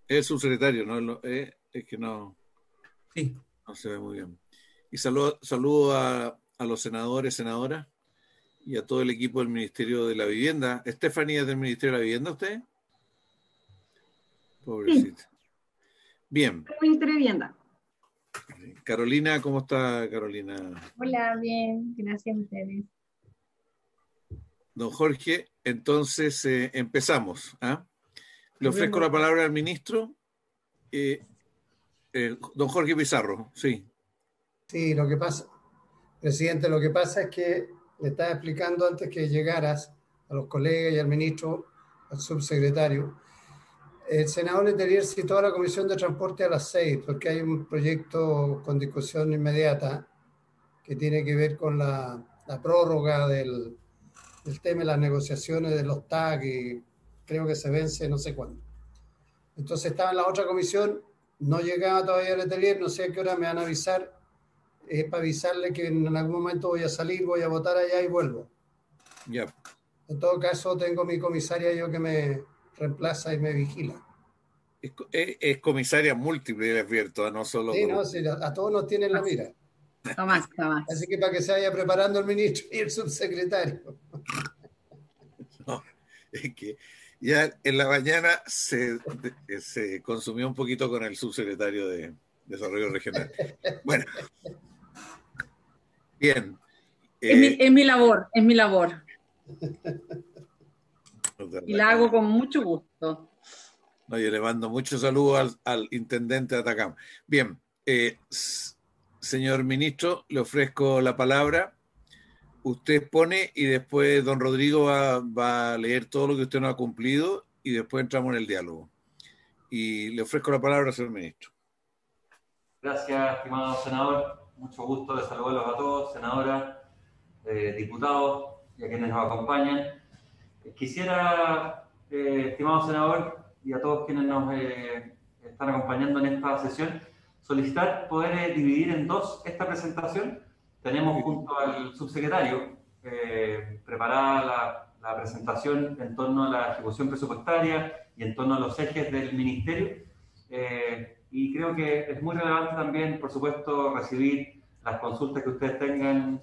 Es subsecretario, ¿no? Es que no, Sí. no se ve muy bien. Y saludo a los senadores, senadoras y a todo el equipo del Ministerio de la Vivienda. ¿Estefanía es del Ministerio de la Vivienda usted? Sí, Pobrecita. Bien. Ministerio de Vivienda. Carolina, ¿cómo está Carolina? Hola, bien, gracias a ustedes. Don Jorge, entonces empezamos. ¿Ah? Le ofrezco la palabra al ministro. Don Jorge Pizarro, sí. Sí, lo que pasa, presidente, lo que pasa es que le estaba explicando antes que llegaras a los colegas y al ministro, al subsecretario. El senador Letelier citó a la Comisión de Transporte a las 6, porque hay un proyecto con discusión inmediata que tiene que ver con la prórroga del tema de las negociaciones de los TAC y creo que se vence no sé cuándo. Entonces estaba en la otra comisión, no llegaba todavía Letelier, no sé a qué hora me van a avisar. Es para avisarle que en algún momento voy a salir, voy a votar allá y vuelvo. Ya. En todo caso, tengo mi comisaria yo que me reemplaza y me vigila. Es comisaria múltiple, le advierto, no solo... Sí, no, sí, a todos nos tienen la mira. Jamás. Así que para que se vaya preparando el ministro y el subsecretario. No, es que ya en la mañana se consumió un poquito con el subsecretario de Desarrollo Regional. Bueno, bien. Es mi labor. Y la hago con mucho gusto. No, yo le mando muchos saludos al intendente de Atacama. Bien, señor ministro, le ofrezco la palabra. Usted pone y después don Rodrigo va a leer todo lo que usted no ha cumplido y después entramos en el diálogo. Y le ofrezco la palabra, señor ministro. Gracias, estimado senador. Mucho gusto de saludarlos a todos, senadoras, diputados y a quienes nos acompañan. Quisiera, estimado senador, y a todos quienes nos están acompañando en esta sesión, solicitar poder dividir en dos esta presentación. Tenemos junto al subsecretario preparada la presentación en torno a la ejecución presupuestaria y en torno a los ejes del ministerio. Y creo que es muy relevante también, por supuesto, recibir las consultas que ustedes tengan,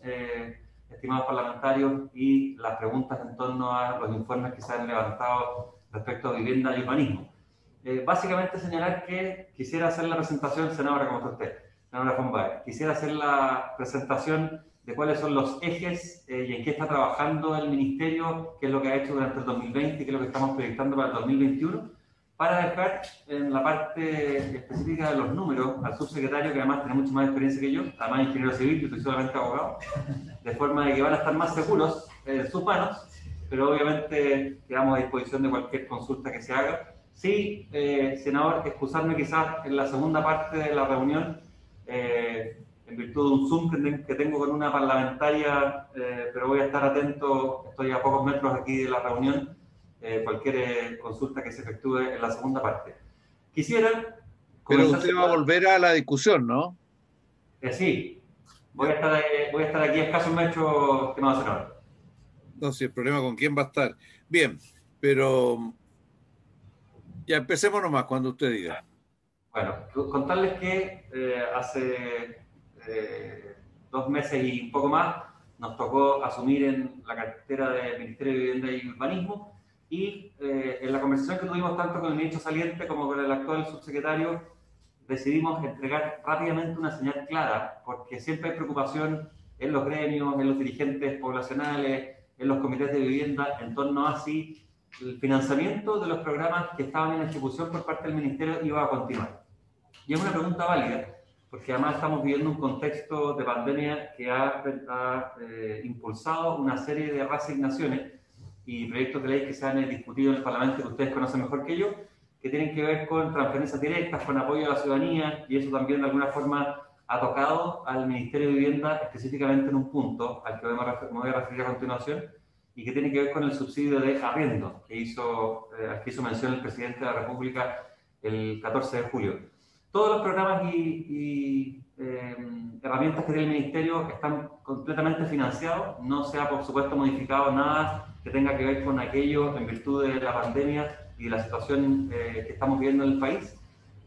estimados parlamentarios, y las preguntas en torno a los informes que se han levantado respecto a vivienda y urbanismo. Básicamente señalar que quisiera hacer la presentación, senadora, como está usted, senadora Fonbaer, quisiera hacer la presentación de cuáles son los ejes y en qué está trabajando el Ministerio, qué es lo que ha hecho durante el 2020 y qué es lo que estamos proyectando para el 2021, para dejar en la parte específica de los números al subsecretario, que además tiene mucho más experiencia que yo, además ingeniero civil, yo soy solamente abogado, de forma de que van a estar más seguros en sus manos, pero obviamente quedamos a disposición de cualquier consulta que se haga. Sí, senador, excusarme quizás en la segunda parte de la reunión, en virtud de un Zoom que tengo con una parlamentaria, pero voy a estar atento, estoy a pocos metros aquí de la reunión, cualquier consulta que se efectúe en la segunda parte. Quisiera... Pero usted va a volver a la discusión, ¿no? Sí, voy a estar aquí a escasos metros, estimado senador. No, si el problema con quién va a estar. Bien, pero ya empecemos nomás cuando usted diga. Bueno, contarles que hace 2 meses y un poco más nos tocó asumir en la cartera del Ministerio de Vivienda y Urbanismo, y en la conversación que tuvimos tanto con el ministro saliente como con el actual subsecretario, decidimos entregar rápidamente una señal clara, porque siempre hay preocupación en los gremios, en los dirigentes poblacionales, en los comités de vivienda, en torno a si el financiamiento de los programas que estaban en ejecución por parte del Ministerio iba a continuar. Y es una pregunta válida, porque además estamos viviendo un contexto de pandemia que ha impulsado una serie de reasignaciones y proyectos de ley que se han discutido en el Parlamento, que ustedes conocen mejor que yo, que tienen que ver con transferencias directas, con apoyo a la ciudadanía, y eso también de alguna forma ha tocado al Ministerio de Vivienda específicamente en un punto al que me voy a referir a continuación, y que tiene que ver con el subsidio de arriendo al que hizo mención el presidente de la República el 14 de julio. Todos los programas y herramientas que tiene el Ministerio están completamente financiados, no se ha por supuesto modificado nada que tenga que ver con aquello en virtud de la pandemia y de la situación que estamos viviendo en el país.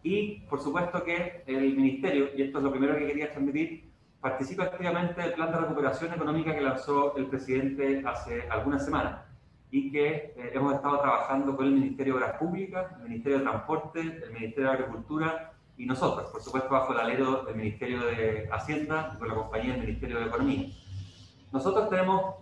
Y, por supuesto, que el Ministerio, y esto es lo primero que quería transmitir, participa activamente del plan de recuperación económica que lanzó el presidente hace algunas semanas y que hemos estado trabajando con el Ministerio de Obras Públicas, el Ministerio de Transporte, el Ministerio de Agricultura y nosotros, por supuesto, bajo el alero del Ministerio de Hacienda y con la compañía del Ministerio de Economía. Nosotros tenemos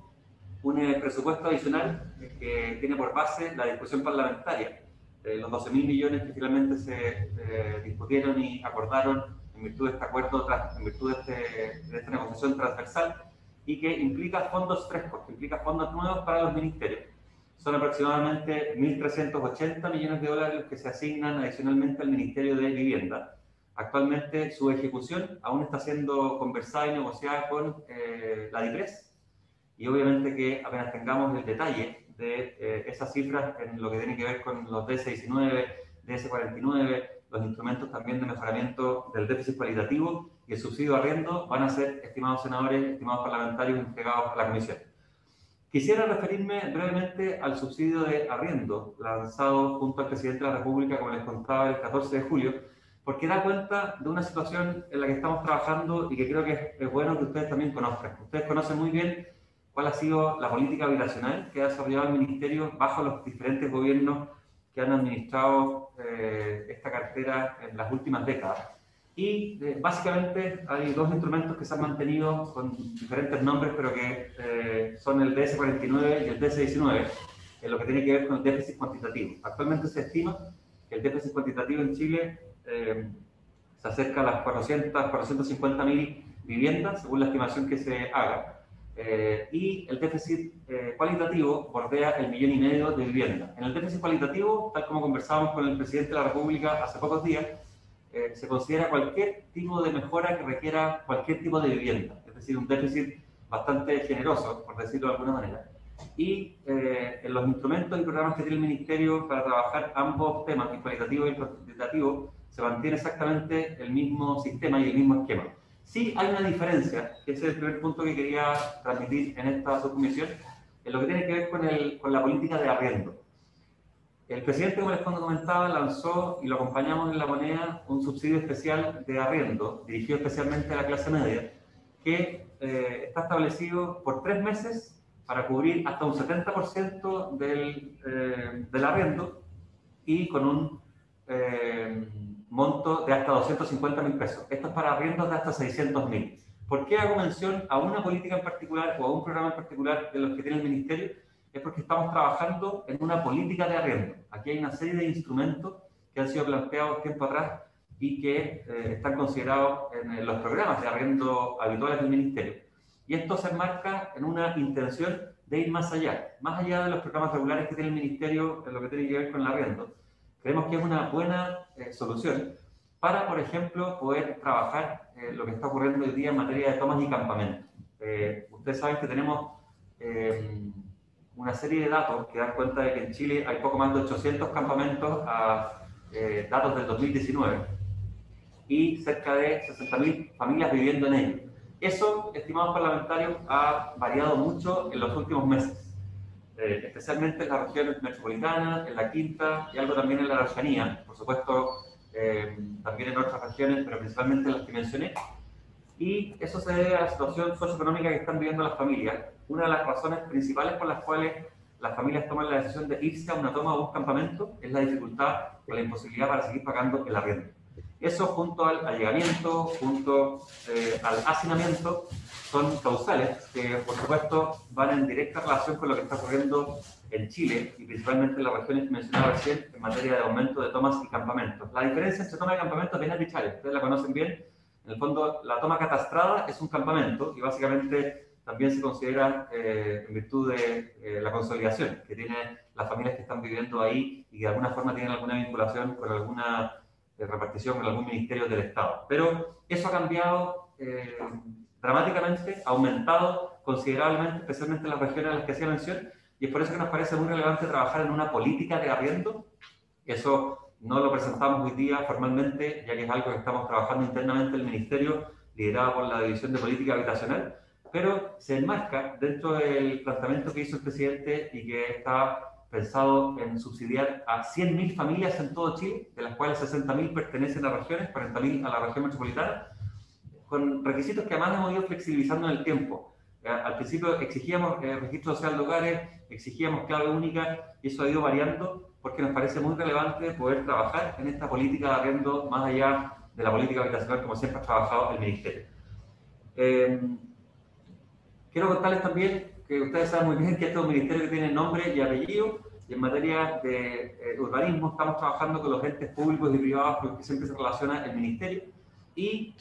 un presupuesto adicional que tiene por base la discusión parlamentaria, los 12.000 millones que finalmente se discutieron y acordaron en virtud de este acuerdo, en virtud de esta negociación transversal, y que implica fondos frescos, que implica fondos nuevos para los ministerios. Son aproximadamente 1.380 millones de dólares los que se asignan adicionalmente al Ministerio de Vivienda. Actualmente su ejecución aún está siendo conversada y negociada con la DIPRES, y obviamente que apenas tengamos el detalle de esas cifras en lo que tiene que ver con los DS19, DS49, los instrumentos también de mejoramiento del déficit cualitativo y el subsidio de arriendo, van a ser, estimados senadores, estimados parlamentarios, entregados a la Comisión. Quisiera referirme brevemente al subsidio de arriendo lanzado junto al presidente de la República, como les contaba, el 14 de julio, porque da cuenta de una situación en la que estamos trabajando y que creo que es bueno que ustedes también conozcan. Ustedes conocen muy bien cuál ha sido la política habitacional que ha desarrollado el Ministerio bajo los diferentes gobiernos que han administrado esta cartera en las últimas décadas. Y básicamente hay dos instrumentos que se han mantenido con diferentes nombres, pero que son el DS49 y el DS19, en lo que tiene que ver con el déficit cuantitativo. Actualmente se estima que el déficit cuantitativo en Chile se acerca a las 450.000 viviendas, según la estimación que se haga. Y el déficit cualitativo bordea el 1,5 millones de viviendas. En el déficit cualitativo, tal como conversábamos con el presidente de la República hace pocos días, se considera cualquier tipo de mejora que requiera cualquier tipo de vivienda, es decir, un déficit bastante generoso, por decirlo de alguna manera. Y en los instrumentos y programas que tiene el Ministerio para trabajar ambos temas, el cualitativo y el cuantitativo, se mantiene exactamente el mismo sistema y el mismo esquema. Sí hay una diferencia, que ese es el primer punto que quería transmitir en esta subcomisión, en lo que tiene que ver con la política de arriendo. El presidente, como les comentaba, lanzó, y lo acompañamos en la moneda, un subsidio especial de arriendo, dirigido especialmente a la clase media, que está establecido por 3 meses para cubrir hasta un 70% del arriendo y con un monto de hasta 250.000 pesos. Esto es para arriendos de hasta 600.000. ¿Por qué hago mención a una política en particular o a un programa en particular de los que tiene el Ministerio? Es porque estamos trabajando en una política de arriendo. Aquí hay una serie de instrumentos que han sido planteados tiempo atrás y que están considerados en los programas de arriendo habituales del Ministerio. Y esto se enmarca en una intención de ir más allá de los programas regulares que tiene el Ministerio en lo que tiene que ver con el arriendo. Creemos que es una buena solución para, por ejemplo, poder trabajar lo que está ocurriendo hoy día en materia de tomas y campamentos. Ustedes saben que tenemos una serie de datos que dan cuenta de que en Chile hay poco más de 800 campamentos a datos del 2019 y cerca de 60.000 familias viviendo en ellos. Eso, estimados parlamentarios, ha variado mucho en los últimos meses. Especialmente en las regiones metropolitanas, en la Quinta y algo también en la Araucanía, por supuesto también en otras regiones, pero principalmente en las que mencioné. Y eso se debe a la situación socioeconómica que están viviendo las familias. Una de las razones principales por las cuales las familias toman la decisión de irse a una toma o un campamento es la dificultad o la imposibilidad para seguir pagando el arriendo. Eso, junto al allegamiento, junto al hacinamiento, son causales que, por supuesto, van en directa relación con lo que está ocurriendo en Chile y principalmente en las regiones que mencionaba recién en materia de aumento de tomas y campamentos. La diferencia entre toma y campamento es bien arbitraria, ustedes la conocen bien. En el fondo, la toma catastrada es un campamento y básicamente también se considera en virtud de la consolidación que tienen las familias que están viviendo ahí y que de alguna forma tienen alguna vinculación con alguna repartición con algún ministerio del Estado. Pero eso ha cambiado dramáticamente, ha aumentado considerablemente, especialmente en las regiones a las que hacía mención, y es por eso que nos parece muy relevante trabajar en una política de arriendo. Eso no lo presentamos hoy día formalmente, ya que es algo que estamos trabajando internamente en el Ministerio, liderado por la División de Política Habitacional, pero se enmarca dentro del planteamiento que hizo el presidente y que está pensado en subsidiar a 100.000 familias en todo Chile, de las cuales 60.000 pertenecen a regiones, 40.000 a la región metropolitana, con requisitos que además hemos ido flexibilizando en el tiempo. Al principio exigíamos registro social de hogares, exigíamos clave única, y eso ha ido variando porque nos parece muy relevante poder trabajar en esta política de arriendo más allá de la política habitacional como siempre ha trabajado el Ministerio. Quiero contarles también que ustedes saben muy bien que este es un ministerio que tiene nombre y apellido, y en materia de urbanismo estamos trabajando con los entes públicos y privados con los que siempre se relaciona el ministerio, y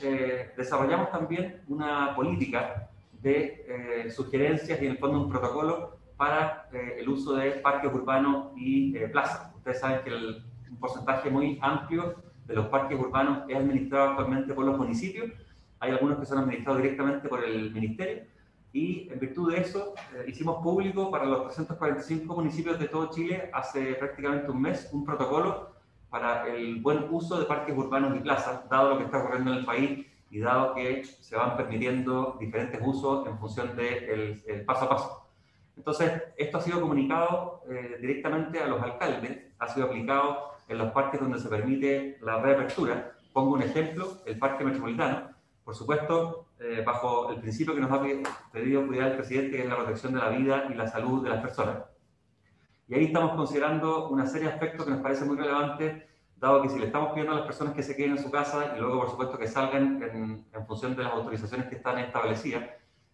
desarrollamos también una política de sugerencias y en el fondo un protocolo para el uso de parques urbanos y plazas. Ustedes saben que un porcentaje muy amplio de los parques urbanos es administrado actualmente por los municipios. Hay algunos que son administrados directamente por el ministerio, y en virtud de eso hicimos público para los 345 municipios de todo Chile hace prácticamente un mes un protocolo para el buen uso de parques urbanos y plazas, dado lo que está ocurriendo en el país y dado que se van permitiendo diferentes usos en función del paso a paso. Entonces, esto ha sido comunicado directamente a los alcaldes, ha sido aplicado en los parques donde se permite la reapertura. Pongo un ejemplo, el Parque Metropolitano, por supuesto, bajo el principio que nos ha pedido cuidar el presidente, que es la protección de la vida y la salud de las personas. Y ahí estamos considerando una serie de aspectos que nos parecen muy relevantes, dado que si le estamos pidiendo a las personas que se queden en su casa y luego, por supuesto, que salgan en función de las autorizaciones que están establecidas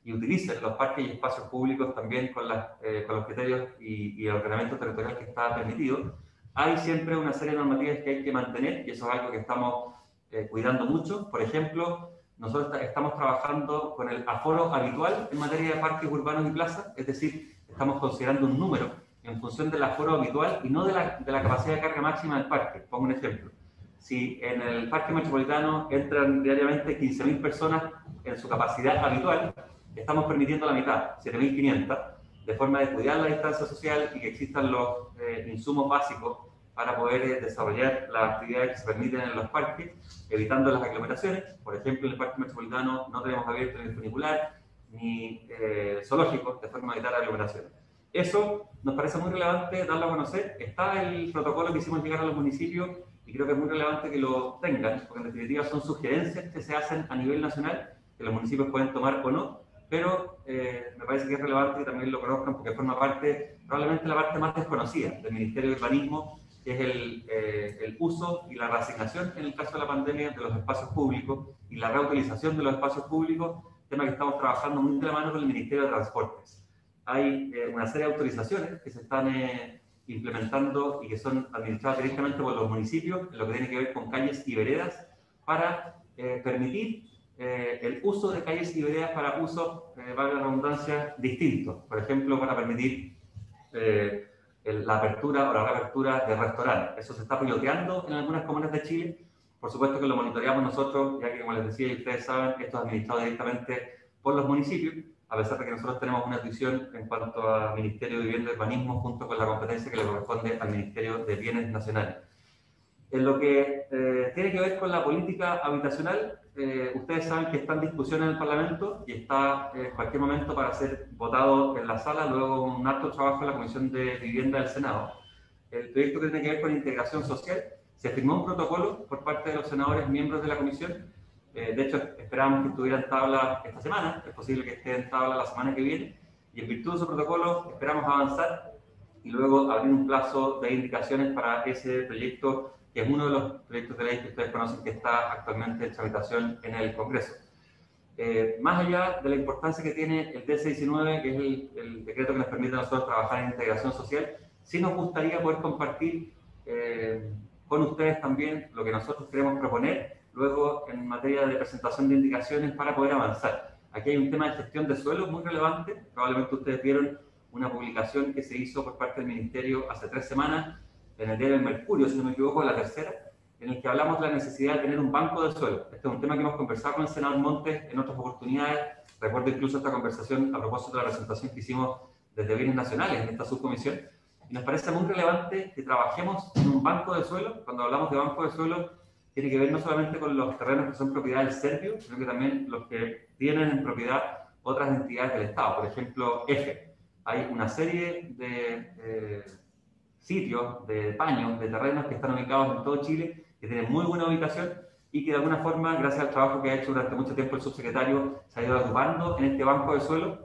y utilicen los parques y espacios públicos también con los criterios y el ordenamiento territorial que está permitido, hay siempre una serie de normativas que hay que mantener, y eso es algo que estamos cuidando mucho. Por ejemplo, nosotros estamos trabajando con el aforo habitual en materia de parques urbanos y plazas, es decir, estamos considerando un número en función del aforo habitual y no de la capacidad de carga máxima del parque. Pongo un ejemplo. Si en el Parque Metropolitano entran diariamente 15.000 personas en su capacidad habitual, estamos permitiendo la mitad, 7.500, de forma de cuidar la distancia social y que existan los insumos básicos para poder desarrollar las actividades que se permiten en los parques, evitando las aglomeraciones. Por ejemplo, en el Parque Metropolitano no tenemos abierto ni el funicular ni zoológicos, de forma de evitar aglomeraciones. Eso nos parece muy relevante darlo a conocer. Está el protocolo que hicimos llegar a los municipios y creo que es muy relevante que lo tengan, porque en definitiva son sugerencias que se hacen a nivel nacional, que los municipios pueden tomar o no, pero me parece que es relevante que también lo conozcan porque forma parte, probablemente la parte más desconocida del Ministerio de Urbanismo, que es el uso y la reasignación, en el caso de la pandemia, de los espacios públicos y la reutilización de los espacios públicos, tema que estamos trabajando muy de la mano con el Ministerio de Transportes. Hay una serie de autorizaciones que se están implementando y que son administradas directamente por los municipios en lo que tiene que ver con calles y veredas para permitir el uso de calles y veredas para usos, valga la redundancia, distintos. Por ejemplo, para permitir la apertura o la reapertura de restaurantes. Eso se está piloteando en algunas comunas de Chile. Por supuesto que lo monitoreamos nosotros, ya que, como les decía y ustedes saben, esto es administrado directamente por los municipios, a pesar de que nosotros tenemos una visión en cuanto al Ministerio de Vivienda y Urbanismo junto con la competencia que le corresponde al Ministerio de Bienes Nacionales. En lo que tiene que ver con la política habitacional, ustedes saben que está en discusión en el Parlamento y está en cualquier momento para ser votado en la sala, luego un alto trabajo en la Comisión de Vivienda del Senado. El proyecto que tiene que ver con integración social, se firmó un protocolo por parte de los senadores miembros de la Comisión. De hecho, esperábamos que estuviera en tabla esta semana, es posible que esté en tabla la semana que viene, y en virtud de ese protocolo esperamos avanzar y luego abrir un plazo de indicaciones para ese proyecto, que es uno de los proyectos de ley que ustedes conocen que está actualmente en tramitación en el Congreso. Más allá de la importancia que tiene el DC-19, que es el decreto que nos permite a nosotros trabajar en integración social, sí nos gustaría poder compartir con ustedes también lo que nosotros queremos proponer luego en materia de presentación de indicaciones para poder avanzar. Aquí hay un tema de gestión de suelos muy relevante. Probablemente ustedes vieron una publicación que se hizo por parte del Ministerio hace 3 semanas en el diario El Mercurio, si no me equivoco, la tercera, en el que hablamos de la necesidad de tener un banco de suelo. Este es un tema que hemos conversado con el senador Montes en otras oportunidades. Recuerdo incluso esta conversación a propósito de la presentación que hicimos desde Bienes Nacionales en esta subcomisión. Y nos parece muy relevante que trabajemos en un banco de suelo. Cuando hablamos de banco de suelo, tiene que ver no solamente con los terrenos que son propiedad del Servio, sino que también los que tienen en propiedad otras entidades del Estado. Por ejemplo, EFE. Hay una serie de sitios, de paños, de terrenos que están ubicados en todo Chile, que tienen muy buena ubicación y que de alguna forma, gracias al trabajo que ha hecho durante mucho tiempo el subsecretario, se ha ido agrupando en este banco de suelo,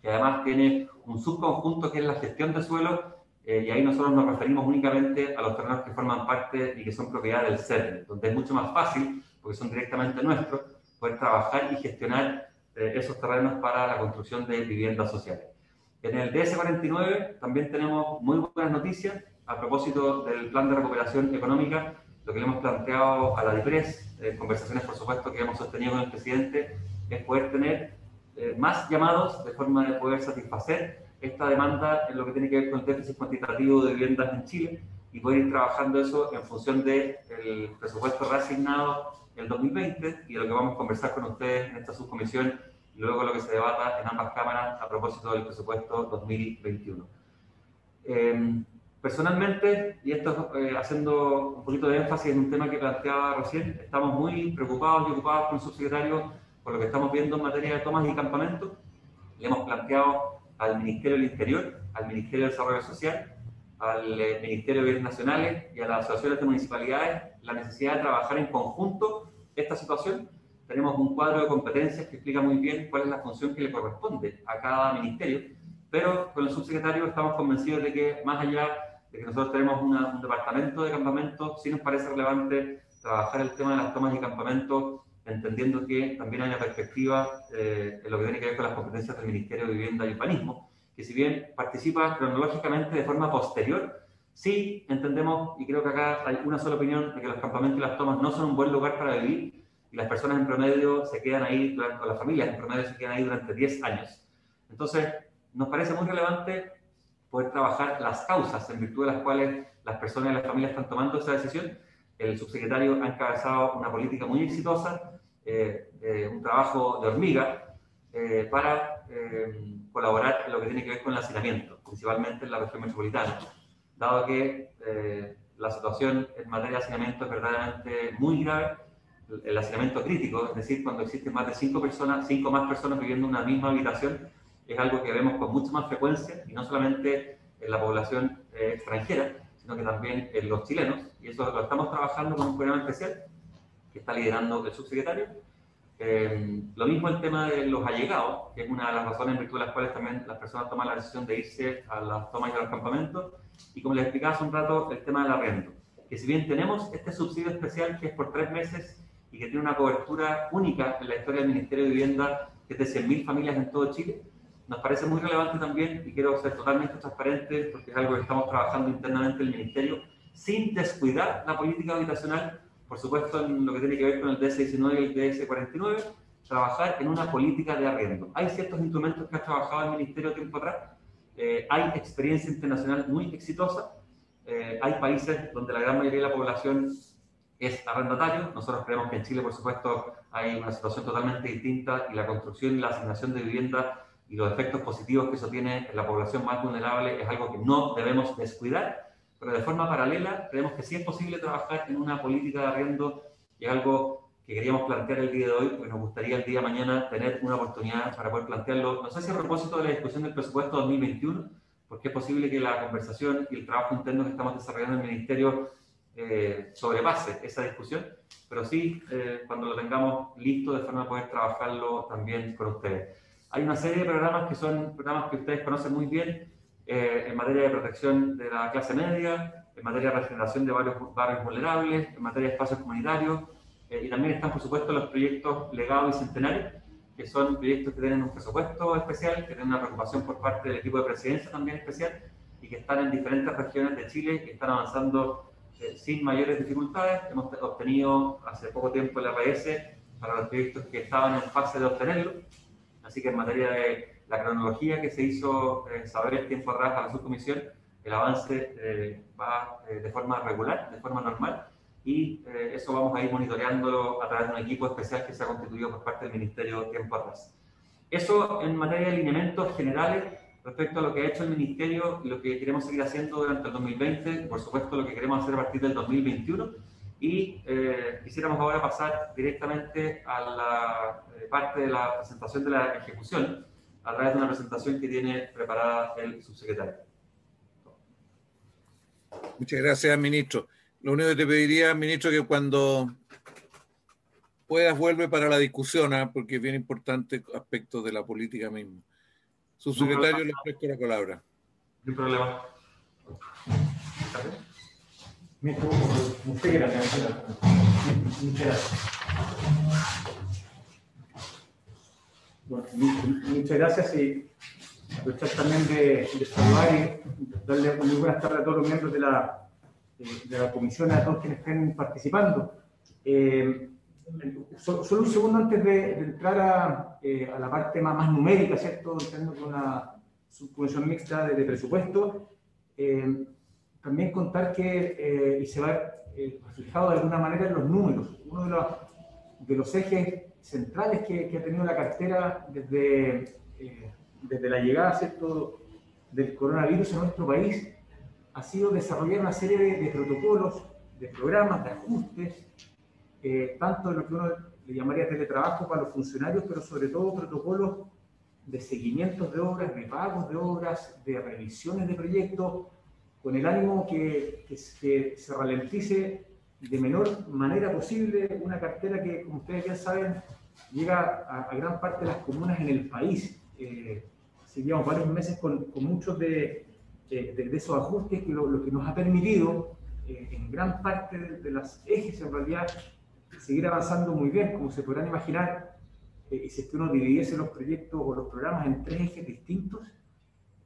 que además tiene un subconjunto que es la gestión de suelo, y ahí nosotros nos referimos únicamente a los terrenos que forman parte y que son propiedad del CERN, donde es mucho más fácil, porque son directamente nuestros, poder trabajar y gestionar esos terrenos para la construcción de viviendas sociales. En el DS49 también tenemos muy buenas noticias a propósito del plan de recuperación económica. Lo que le hemos planteado a la DIPRES, conversaciones por supuesto que hemos sostenido con el presidente, es poder tener más llamados de forma de poder satisfacer esta demanda en lo que tiene que ver con el déficit cuantitativo de viviendas en Chile y poder ir trabajando eso en función del presupuesto reasignado el 2020 y de lo que vamos a conversar con ustedes en esta subcomisión y luego lo que se debata en ambas cámaras a propósito del presupuesto 2021. Personalmente, y esto haciendo un poquito de énfasis en un tema que planteaba recién, estamos muy preocupados y ocupados con el subsecretario por lo que estamos viendo en materia de tomas y campamentos. Le hemos planteado al Ministerio del Interior, al Ministerio de Desarrollo Social, al Ministerio de Bienes Nacionales y a las asociaciones de municipalidades la necesidad de trabajar en conjunto esta situación. Tenemos un cuadro de competencias que explica muy bien cuál es la función que le corresponde a cada ministerio, pero con el subsecretario estamos convencidos de que más allá de que nosotros tenemos un departamento de campamentos, sí nos parece relevante trabajar el tema de las tomas y campamentos, entendiendo que también hay una perspectiva en lo que tiene que ver con las competencias del Ministerio de Vivienda y Urbanismo, que si bien participa cronológicamente de forma posterior, sí entendemos, y creo que acá hay una sola opinión, de que los campamentos y las tomas no son un buen lugar para vivir, y las personas en promedio se quedan ahí, o las familias en promedio se quedan ahí durante 10 años. Entonces, nos parece muy relevante poder trabajar las causas en virtud de las cuales las personas y las familias están tomando esa decisión. El subsecretario ha encabezado una política muy exitosa, un trabajo de hormiga para colaborar en lo que tiene que ver con el hacinamiento, principalmente en la región metropolitana, dado que la situación en materia de hacinamiento es verdaderamente muy grave. El hacinamiento crítico, es decir, cuando existen más de 5 más personas viviendo en una misma habitación, es algo que vemos con mucha más frecuencia, y no solamente en la población extranjera, sino que también en los chilenos, y eso lo estamos trabajando con un programa especial que está liderando el subsecretario. Lo mismo el tema de los allegados, que es una de las razones en virtud de las cuales también las personas toman la decisión de irse a las tomas y a los campamentos, y como les explicaba hace un rato, el tema del arriendo, que si bien tenemos este subsidio especial que es por 3 meses y que tiene una cobertura única en la historia del Ministerio de Vivienda, que es de 100.000 familias en todo Chile, nos parece muy relevante también, y quiero ser totalmente transparente porque es algo que estamos trabajando internamente en el Ministerio, sin descuidar la política habitacional, por supuesto en lo que tiene que ver con el DS19 y el DS49, trabajar en una política de arriendo. Hay ciertos instrumentos que ha trabajado el Ministerio tiempo atrás, hay experiencia internacional muy exitosa, hay países donde la gran mayoría de la población es arrendatario. Nosotros creemos que en Chile, por supuesto, hay una situación totalmente distinta y la construcción y la asignación de vivienda y los efectos positivos que eso tiene en la población más vulnerable es algo que no debemos descuidar, pero de forma paralela creemos que sí es posible trabajar en una política de arriendo, y es algo que queríamos plantear el día de hoy, porque nos gustaría el día de mañana tener una oportunidad para poder plantearlo, no sé si a propósito de la discusión del presupuesto 2021, porque es posible que la conversación y el trabajo interno que estamos desarrollando en el Ministerio sobrepase esa discusión, pero sí cuando lo tengamos listo de forma a poder trabajarlo también con ustedes. Hay una serie de programas que son programas que ustedes conocen muy bien en materia de protección de la clase media, en materia de regeneración de varios barrios vulnerables, en materia de espacios comunitarios, y también están, por supuesto, los proyectos Legado y Centenario, que son proyectos que tienen un presupuesto especial, que tienen una preocupación por parte del equipo de presidencia también especial, y que están en diferentes regiones de Chile, que están avanzando sin mayores dificultades. Hemos obtenido hace poco tiempo el RS para los proyectos que estaban en fase de obtenerlo. Así que en materia de la cronología que se hizo saber el tiempo atrás a la subcomisión, el avance va de forma regular, de forma normal, y eso vamos a ir monitoreándolo a través de un equipo especial que se ha constituido por parte del Ministerio tiempo atrás. Eso en materia de lineamientos generales respecto a lo que ha hecho el Ministerio y lo que queremos seguir haciendo durante el 2020, y por supuesto lo que queremos hacer a partir del 2021. Y quisiéramos ahora pasar directamente a la parte de la presentación de la ejecución, a través de una presentación que tiene preparada el subsecretario. Muchas gracias, ministro. Lo único que te pediría, ministro, que cuando puedas vuelve para la discusión, porque es bien importante aspectos de la política misma. Subsecretario, le ofrezco la palabra. No hay problema. Muchas gracias. Bueno, muchas gracias y aprovechar también de saludar y darle muy buenas tardes a todos los miembros de la comisión, a todos quienes estén participando. Solo un segundo antes de entrar a la parte más numérica, ¿cierto? Entrando con una subcomisión mixta de presupuesto. También contar que, y se va reflejado de alguna manera en los números, uno de los ejes centrales que ha tenido la cartera desde la llegada, ¿cierto?, del coronavirus en nuestro país ha sido desarrollar una serie de protocolos, de programas, de ajustes, tanto de lo que uno le llamaría teletrabajo para los funcionarios, pero sobre todo protocolos de seguimientos de obras, de pagos de obras, de revisiones de proyectos, con el ánimo que se ralentice de menor manera posible una cartera que, como ustedes ya saben, llega a gran parte de las comunas en el país. Seguíamos varios meses con muchos de esos ajustes, que lo que nos ha permitido, en gran parte de los ejes, en realidad, seguir avanzando muy bien, como se podrán imaginar, y si es que uno dividiese los proyectos o los programas en 3 ejes distintos,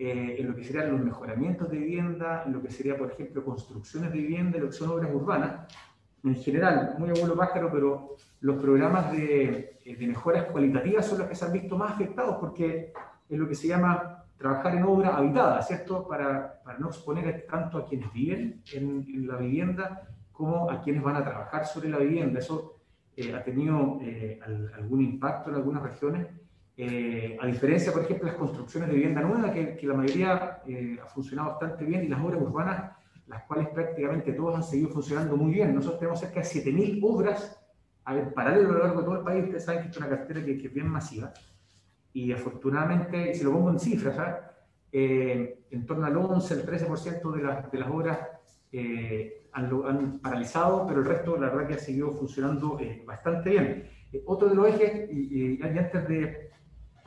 en lo que serían los mejoramientos de vivienda, en lo que sería, por ejemplo, construcciones de vivienda, en lo que son obras urbanas, en general, muy abuelo pájaro, pero los programas de mejoras cualitativas son los que se han visto más afectados, porque es lo que se llama trabajar en obra habitada, ¿cierto? Para no exponer tanto a quienes viven en la vivienda como a quienes van a trabajar sobre la vivienda. Eso ha tenido algún impacto en algunas regiones, a diferencia, por ejemplo, de las construcciones de vivienda nueva, que la mayoría ha funcionado bastante bien, y las obras urbanas, las cuales prácticamente todas han seguido funcionando muy bien. Nosotros tenemos cerca de 7.000 obras en paralelo a lo largo de todo el país. Ustedes saben que es una cartera que es bien masiva, y afortunadamente, si lo pongo en cifras, en torno al 11, el 13% de las obras han paralizado, pero el resto, la verdad, que ha seguido funcionando bastante bien. Otro de los ejes, y antes de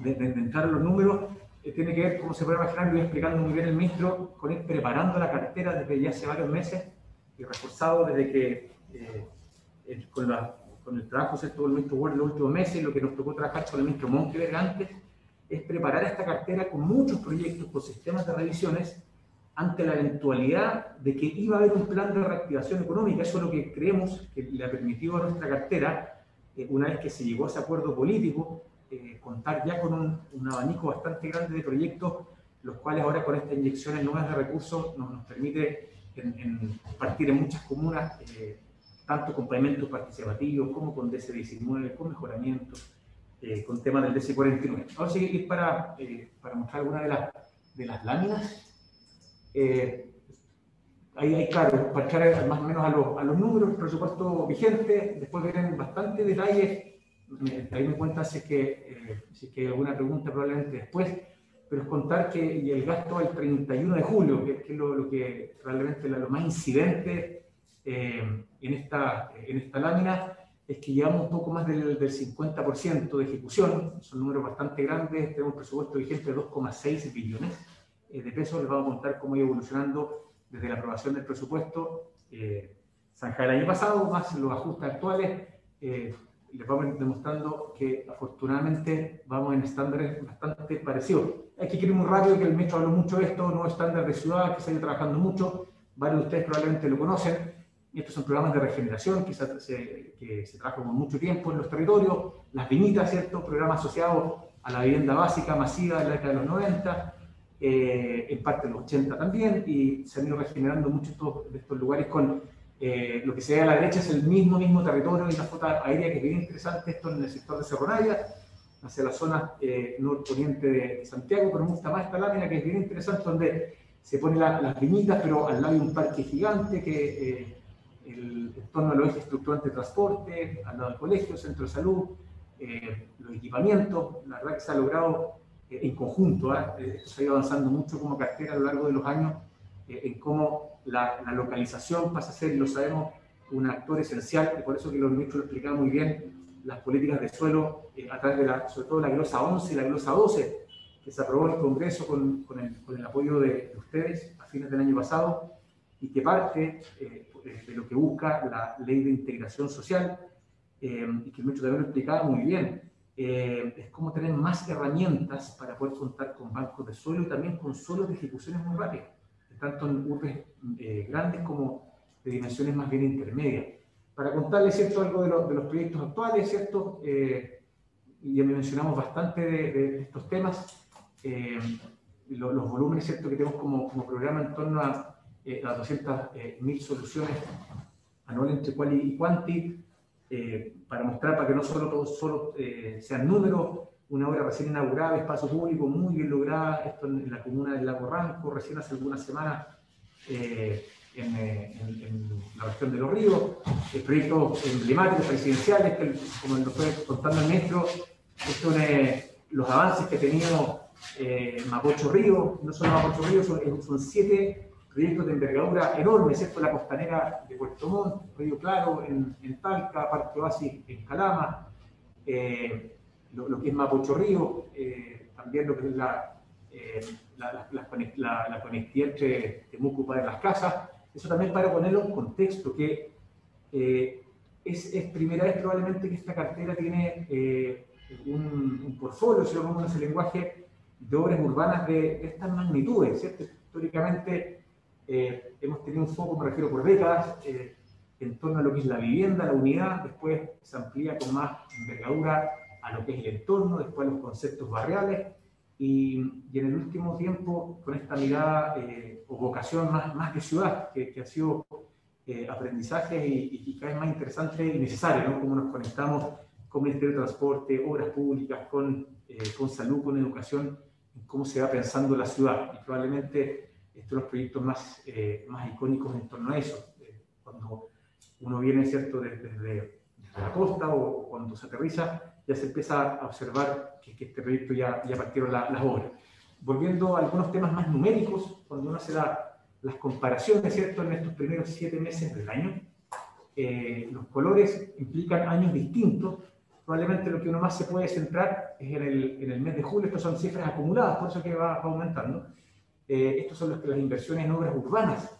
entrar en los números, tiene que ver, como se puede imaginar, lo iba explicando muy bien el ministro, con ir preparando la cartera desde ya hace varios meses, y reforzado desde que con el trabajo, ¿cierto?, del ministro Ward en los últimos meses, lo que nos tocó trabajar con el ministro Monkeberg antes, es preparar esta cartera con muchos proyectos, con sistemas de revisiones, ante la eventualidad de que iba a haber un plan de reactivación económica. Eso es lo que creemos que le ha permitido a nuestra cartera, una vez que se llegó a ese acuerdo político, contar ya con un abanico bastante grande de proyectos, los cuales ahora, con estas inyecciones nuevas de recursos, nos permite partir en muchas comunas, tanto con pavimentos participativos como con DC19, con mejoramientos, con temas del DC49. Ahora sí que ir para mostrar algunas de las láminas. Ahí, claro, para echar más o menos a los números, el presupuesto vigente. Después verán bastante detalle. Ahí me cuenta si es que hay alguna pregunta, probablemente después, pero es contar que el gasto al 31 de julio, que es lo que realmente lo más incidente en esta lámina, es que llevamos un poco más del 50% de ejecución. Son números bastante grandes. Tenemos un presupuesto vigente de 2,6 billones de pesos. Les vamos a contar cómo ha ido evolucionando desde la aprobación del presupuesto zanja del año pasado, más los ajustes actuales. Les vamos demostrando que afortunadamente vamos en estándares bastante parecidos. Hay que ir muy rápido, que el ministro habló mucho de esto, nuevos estándares de ciudad, que se ha ido trabajando mucho. Varios de ustedes probablemente lo conocen. Estos son programas de regeneración que se trabajan con mucho tiempo en los territorios. Las viñitas, ¿cierto? Programas asociados a la vivienda básica masiva de la década de los 90, en parte de los 80 también, y se han ido regenerando muchos de estos lugares con lo que se ve a la derecha es el mismo territorio, y una foto aérea que es bien interesante. Esto en el sector de Cerro Navia, hacia la zona norponiente de Santiago, pero me gusta más esta lámina, que es bien interesante, donde se ponen las viñitas, pero al lado de un parque gigante, que en torno a los ejes estructurantes de transporte, al lado del colegio, centro de salud, los equipamientos. La verdad que se ha logrado en conjunto, se ha ido avanzando mucho como cartera a lo largo de los años, en cómo la localización pasa a ser, lo sabemos, un actor esencial, y por eso que los ministros lo explicaban muy bien, las políticas de suelo, a través de sobre todo la glosa 11 y la glosa 12, que se aprobó en el Congreso con el apoyo de ustedes a fines del año pasado, y que parte de lo que busca la Ley de Integración Social, y que el ministro también lo explicaba muy bien, es cómo tener más herramientas para poder contar con bancos de suelo y también con suelos de ejecuciones muy rápidas, tanto en urbes grandes como de dimensiones más bien intermedias. Para contarles, ¿cierto?, algo de los proyectos actuales, ¿cierto? Y ya mencionamos bastante de estos temas, los volúmenes, ¿cierto?, que tenemos como programa en torno a las 200.000 soluciones anuales entre quali y quanti, para mostrar, para que no solo sean números, una obra recién inaugurada de espacio público, muy bien lograda, esto en la comuna del Lago Ranco, recién hace algunas semanas, en la región de Los Ríos, proyectos emblemáticos, presidenciales, que, como nos fue contando el ministro, los avances que ha tenido Mapocho Río, no solo Mapocho Río, son 7 proyectos de envergadura enorme, ¿cierto? La costanera de Puerto Montt, Río Claro en Talca, Parque Oasis en Calama, lo que es Mapocho Río, también lo que es la conectividad entre Temuco y Padre Las Casas. Eso también para ponerlo en contexto, que es primera vez probablemente que esta cartera tiene un portfolio, si lo ponemos en ese lenguaje, de obras urbanas de estas magnitudes, ¿cierto? Históricamente hemos tenido un foco, me refiero por décadas, en torno a lo que es la vivienda, la unidad, después se amplía con más envergadura a lo que es el entorno, después a los conceptos barriales, y en el último tiempo con esta mirada o vocación más de ciudad, que ha sido aprendizaje y cada vez más interesante y necesario, ¿no? Cómo nos conectamos con Ministerio de Transporte, Obras Públicas, con salud, con educación, en cómo se va pensando la ciudad. Y probablemente estos son los proyectos más icónicos en torno a eso. Cuando uno viene, ¿cierto?, desde la costa o cuando se aterriza, ya se empieza a observar que este proyecto ya partieron las obras. Volviendo a algunos temas más numéricos, cuando uno hace las comparaciones, ¿cierto?, en estos primeros 7 meses del año, los colores implican años distintos. Probablemente lo que uno más se puede centrar es en el mes de julio. Estas son cifras acumuladas, por eso que va aumentando. Estos son las inversiones en obras urbanas.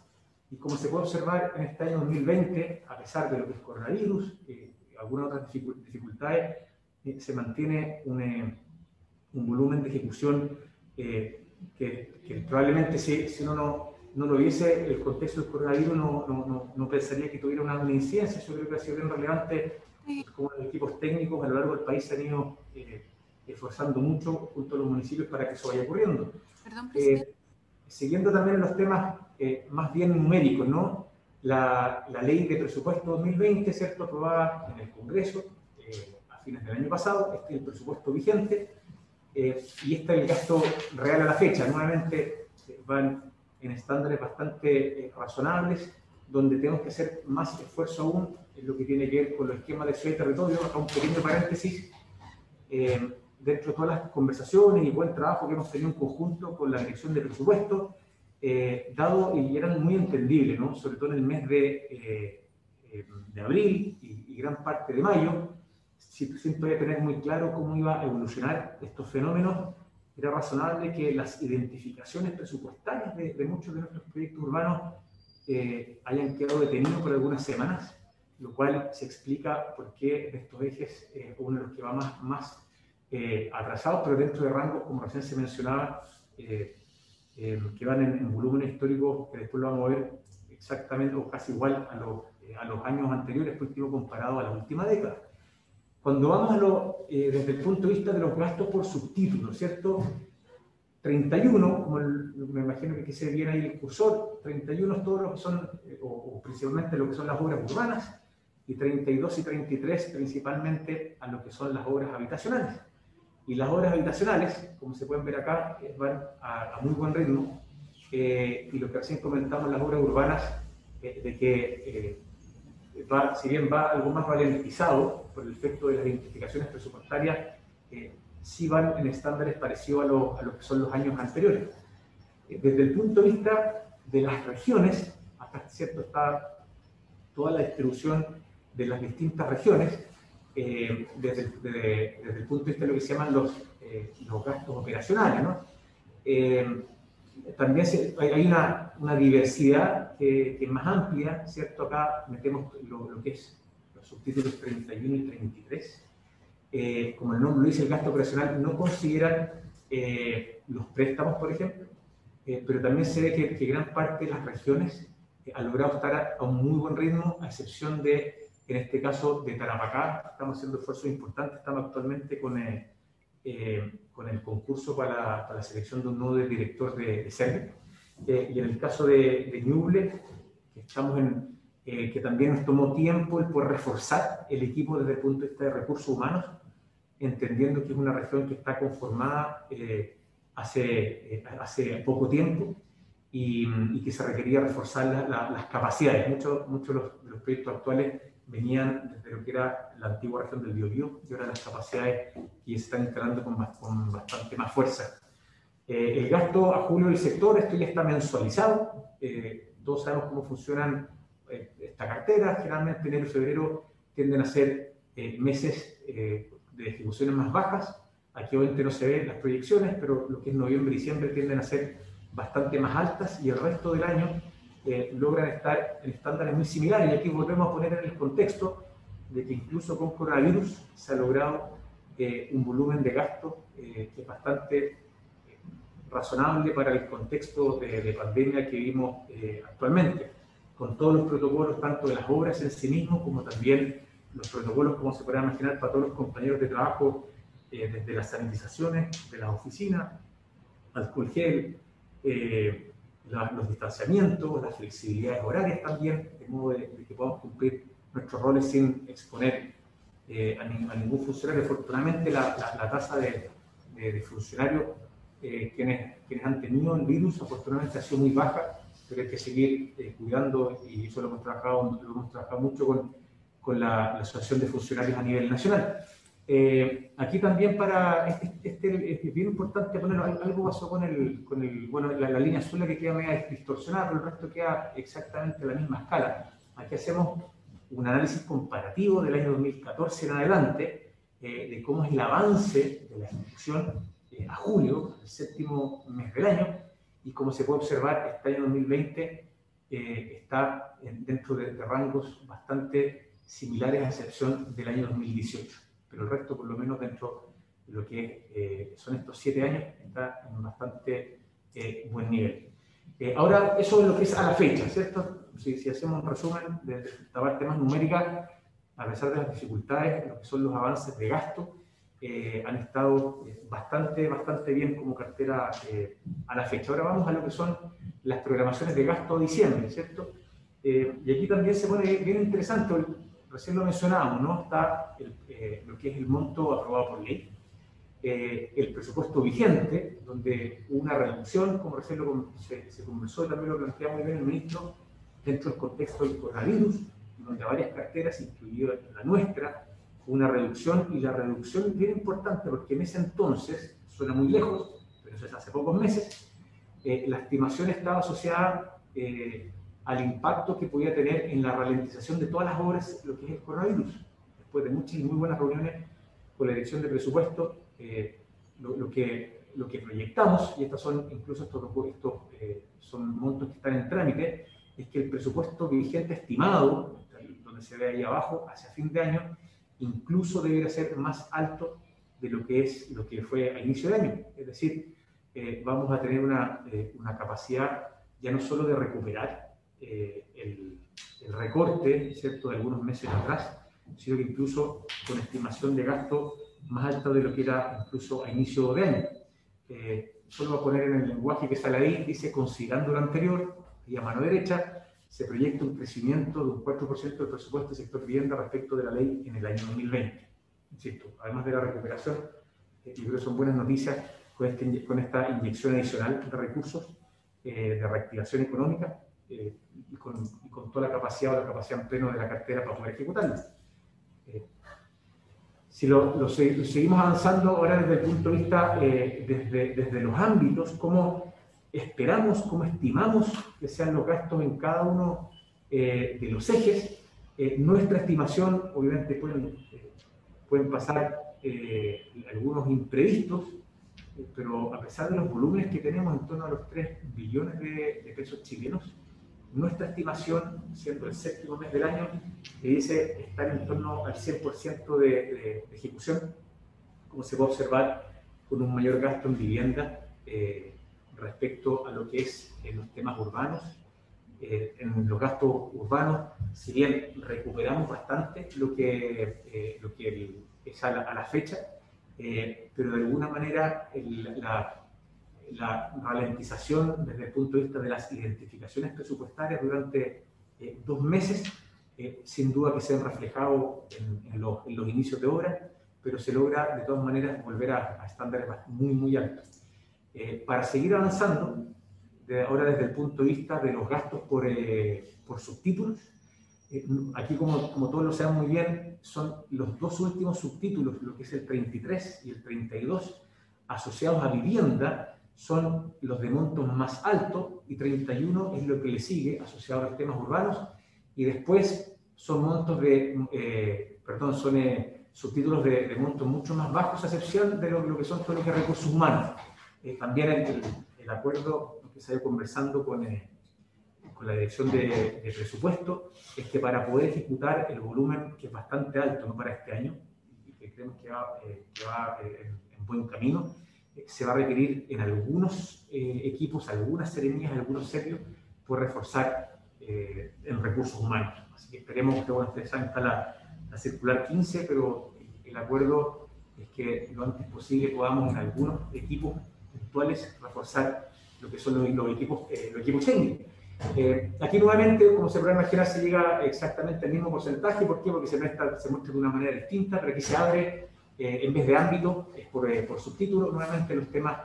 Y como se puede observar en este año 2020, a pesar de lo que es coronavirus y algunas otras dificultades, se mantiene un volumen de ejecución que probablemente si uno no lo viese el contexto del coronavirus no pensaría que tuviera una incidencia. Yo creo que ha sido bien relevante como los equipos técnicos a lo largo del país se han ido esforzando mucho junto a los municipios para que eso vaya ocurriendo. Perdón, presidente. Siguiendo también en los temas más bien numéricos, ¿no? La ley de presupuesto 2020, ¿cierto?, aprobada en el Congreso a fines del año pasado. Este es el presupuesto vigente y este es el gasto real a la fecha. Nuevamente van en estándares bastante razonables, donde tenemos que hacer más esfuerzo aún en lo que tiene que ver con los esquemas de ciudad y territorio. Acá un pequeño paréntesis, dentro de todas las conversaciones y buen trabajo que hemos tenido en conjunto con la dirección de presupuesto, dado y eran muy entendibles, ¿no?, sobre todo en el mes de abril y gran parte de mayo, sin todavía tener muy claro cómo iba a evolucionar estos fenómenos. Era razonable que las identificaciones presupuestarias de muchos de nuestros proyectos urbanos hayan quedado detenidos por algunas semanas, lo cual se explica por qué de estos ejes uno de los que va más atrasado, pero dentro de rangos, como recién se mencionaba, que van en volúmenes históricos que después lo vamos a ver exactamente o casi igual a los años anteriores, por último comparado a la última década. Cuando vamos desde el punto de vista de los gastos por subtítulos, ¿cierto? 31, como me imagino que se viene ahí el cursor, 31 es todo lo que son, o principalmente lo que son las obras urbanas, y 32 y 33 principalmente a lo que son las obras habitacionales. Y las obras habitacionales, como se pueden ver acá, van a muy buen ritmo, y lo que recién comentamos, las obras urbanas, de que si bien va algo más ralentizado por el efecto de las identificaciones presupuestarias, sí van en estándares parecidos a lo que son los años anteriores. Desde el punto de vista de las regiones, acá, ¿cierto? Está toda la distribución de las distintas regiones desde el punto de vista de lo que se llaman los gastos operacionales, ¿no? También hay una diversidad que es más amplia, ¿cierto? Acá metemos lo que es los subtítulos 31 y 33. Como el nombre lo dice, el gasto operacional no consideran los préstamos, por ejemplo, pero también se ve que gran parte de las regiones ha logrado estar a un muy buen ritmo, a excepción de, en este caso, de Tarapacá. Estamos haciendo esfuerzos importantes, estamos actualmente con el concurso para la selección de un nuevo director de Servic. Y en el caso de Ñuble, que estamos que también nos tomó tiempo el poder reforzar el equipo desde el punto de vista de recursos humanos, entendiendo que es una región que está conformada hace poco tiempo y que se requería reforzar las capacidades. Muchos de los proyectos actuales venían desde lo que era la antigua región del Biobío y ahora las capacidades que se están instalando con bastante más fuerza. El gasto a julio del sector, esto ya está mensualizado. Todos sabemos cómo funcionan esta cartera. Generalmente enero y febrero tienden a ser meses de ejecuciones más bajas. Aquí obviamente no se ven las proyecciones, pero lo que es noviembre y diciembre tienden a ser bastante más altas y el resto del año logran estar en estándares muy similares. Y aquí volvemos a poner en el contexto de que incluso con coronavirus se ha logrado un volumen de gasto que es bastante razonable para el contexto de pandemia que vivimos actualmente, con todos los protocolos, tanto de las obras en sí mismos, como también los protocolos, como se puede imaginar, para todos los compañeros de trabajo, desde las sanitizaciones de las oficinas, alcohol gel, los distanciamientos, las flexibilidades horarias también, de modo de que podamos cumplir nuestros roles sin exponer a ningún funcionario. Afortunadamente la tasa de funcionarios quienes han tenido el virus afortunadamente ha sido muy baja, pero hay que seguir cuidando, y eso lo hemos trabajado mucho con la Asociación de Funcionarios a nivel nacional. Aquí también es bien importante poner algo pasó con la línea azul que queda media distorsionada, pero el resto queda exactamente a la misma escala. Aquí hacemos un análisis comparativo del año 2014 en adelante de cómo es el avance de la ejecución a julio, el séptimo mes del año, y como se puede observar, este año 2020 está dentro de rangos bastante similares a excepción del año 2018, pero el resto, por lo menos dentro de lo que son estos 7 años, está en bastante buen nivel. Ahora, eso es lo que es a la fecha, ¿cierto? Si hacemos un resumen de la parte más numérica, a pesar de las dificultades, lo que son los avances de gasto, han estado bastante bien como cartera a la fecha. Ahora vamos a lo que son las programaciones de gasto de diciembre, ¿cierto? Y aquí también se pone bien interesante, recién lo mencionábamos, ¿no? Está lo que es el monto aprobado por ley, el presupuesto vigente, donde hubo una reducción, como recién se conversó, y también lo plantea muy bien el ministro, dentro del contexto del coronavirus, donde varias carteras, incluida la nuestra, una reducción, y la reducción es bien importante porque en ese entonces, suena muy lejos, pero eso es hace pocos meses, la estimación estaba asociada al impacto que podía tener en la ralentización de todas las obras lo que es el coronavirus. Después de muchas y muy buenas reuniones con la dirección de presupuesto, lo que proyectamos, y estos son incluso estos son montos que están en trámite, es que el presupuesto vigente estimado, donde se ve ahí abajo, hacia fin de año, incluso debería ser más alto de lo que fue a inicio de año. Es decir, vamos a tener una capacidad ya no solo de recuperar el recorte, ¿cierto?, de algunos meses atrás, sino que incluso con estimación de gasto más alta de lo que era incluso a inicio de año. Solo voy a poner en el lenguaje que sale ahí, dice, considerando lo anterior, y a mano derecha, se proyecta un crecimiento de un 4% del presupuesto del sector vivienda respecto de la ley en el año 2020. Insisto, además de la recuperación, yo creo que son buenas noticias con esta inyección adicional de recursos, de reactivación económica, y con toda la capacidad en pleno de la cartera para poder ejecutarlo. Si lo seguimos avanzando ahora desde el punto de vista, desde los ámbitos, cómo esperamos, cómo estimamos que sean los gastos en cada uno de los ejes. Nuestra estimación, obviamente pueden pasar algunos imprevistos, pero a pesar de los volúmenes que tenemos, en torno a los 3 billones de pesos chilenos, nuestra estimación, siendo el 7º mes del año, dice estar en torno al 100% de ejecución, como se puede observar, con un mayor gasto en vivienda respecto a lo que es en los temas urbanos. En los gastos urbanos, si bien recuperamos bastante lo que es a la fecha, pero de alguna manera la ralentización desde el punto de vista de las identificaciones presupuestarias durante 2 meses, sin duda que se han reflejado en los inicios de obra, pero se logra de todas maneras volver a estándares muy, muy altos. Para seguir avanzando, ahora desde el punto de vista de los gastos por subtítulos, aquí como todos lo saben muy bien, son los 2 últimos subtítulos, lo que es el 33 y el 32, asociados a vivienda, son los de montos más altos, y 31 es lo que le sigue, asociado a los temas urbanos, y después son montos subtítulos de montos mucho más bajos, a excepción de lo que son todos los recursos humanos. También el acuerdo que se ha ido conversando con la dirección de presupuesto es que para poder ejecutar el volumen, que es bastante alto, ¿no?, para este año, y que creemos que va en buen camino, se va a requerir en algunos equipos, algunas seremías, algunos servicios, por reforzar en recursos humanos. Así que esperemos que, bueno, ustedes saben, está la circular 15, pero el acuerdo es que lo antes posible podamos en algunos equipos puntuales reforzar lo que son los equipos técnicos. Aquí nuevamente, como se podrá imaginar, se llega exactamente al mismo porcentaje. ¿Por qué? Porque se muestra de una manera distinta, pero aquí se abre, en vez de ámbito, es por subtítulo. Nuevamente los temas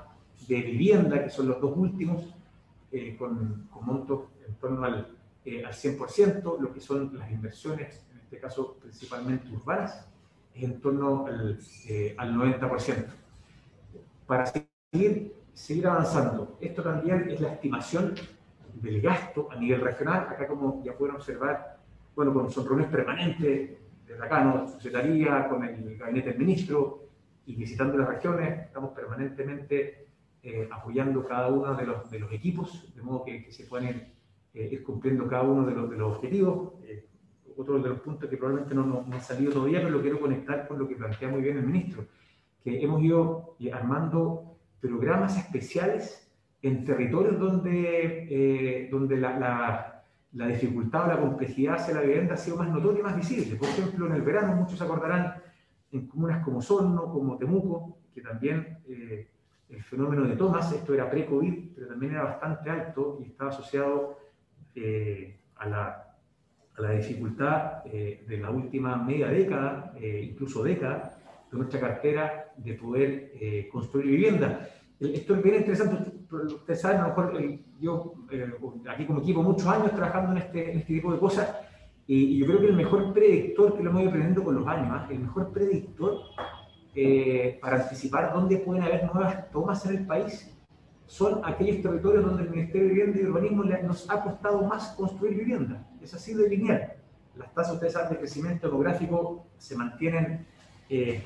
de vivienda, que son los 2 últimos, con montos en torno al 100%, lo que son las inversiones, en este caso principalmente urbanas, es en torno al 90%. Para seguir avanzando, esto también es la estimación del gasto a nivel regional. Acá, como ya pueden observar, bueno, son reuniones permanentes desde acá, ¿no?, la Secretaría, con el Gabinete del Ministro, y visitando las regiones, estamos permanentemente apoyando cada uno de los equipos, de modo que se puedan ir cumpliendo cada uno de los objetivos. Otro de los puntos que probablemente no han salido todavía, pero lo quiero conectar con lo que plantea muy bien el ministro, que hemos ido armando programas especiales en territorios donde la dificultad o la complejidad hacia la vivienda ha sido más notoria y más visible. Por ejemplo, en el verano, muchos se acordarán, en comunas como Osorno, como Temuco, que también el fenómeno de tomas, esto era pre-COVID, pero también era bastante alto y estaba asociado a la dificultad de la última media década, incluso década, de nuestra cartera de poder construir vivienda. Esto es bien interesante. Ustedes saben, a lo mejor yo aquí como equipo muchos años trabajando en este tipo de cosas, y yo creo que el mejor predictor, que lo hemos ido aprendiendo con los años, el mejor predictor para anticipar dónde pueden haber nuevas tomas en el país, son aquellos territorios donde el Ministerio de Vivienda y Urbanismo nos ha costado más construir vivienda. Es así de lineal. Las tasas, ustedes saben, de crecimiento demográfico se mantienen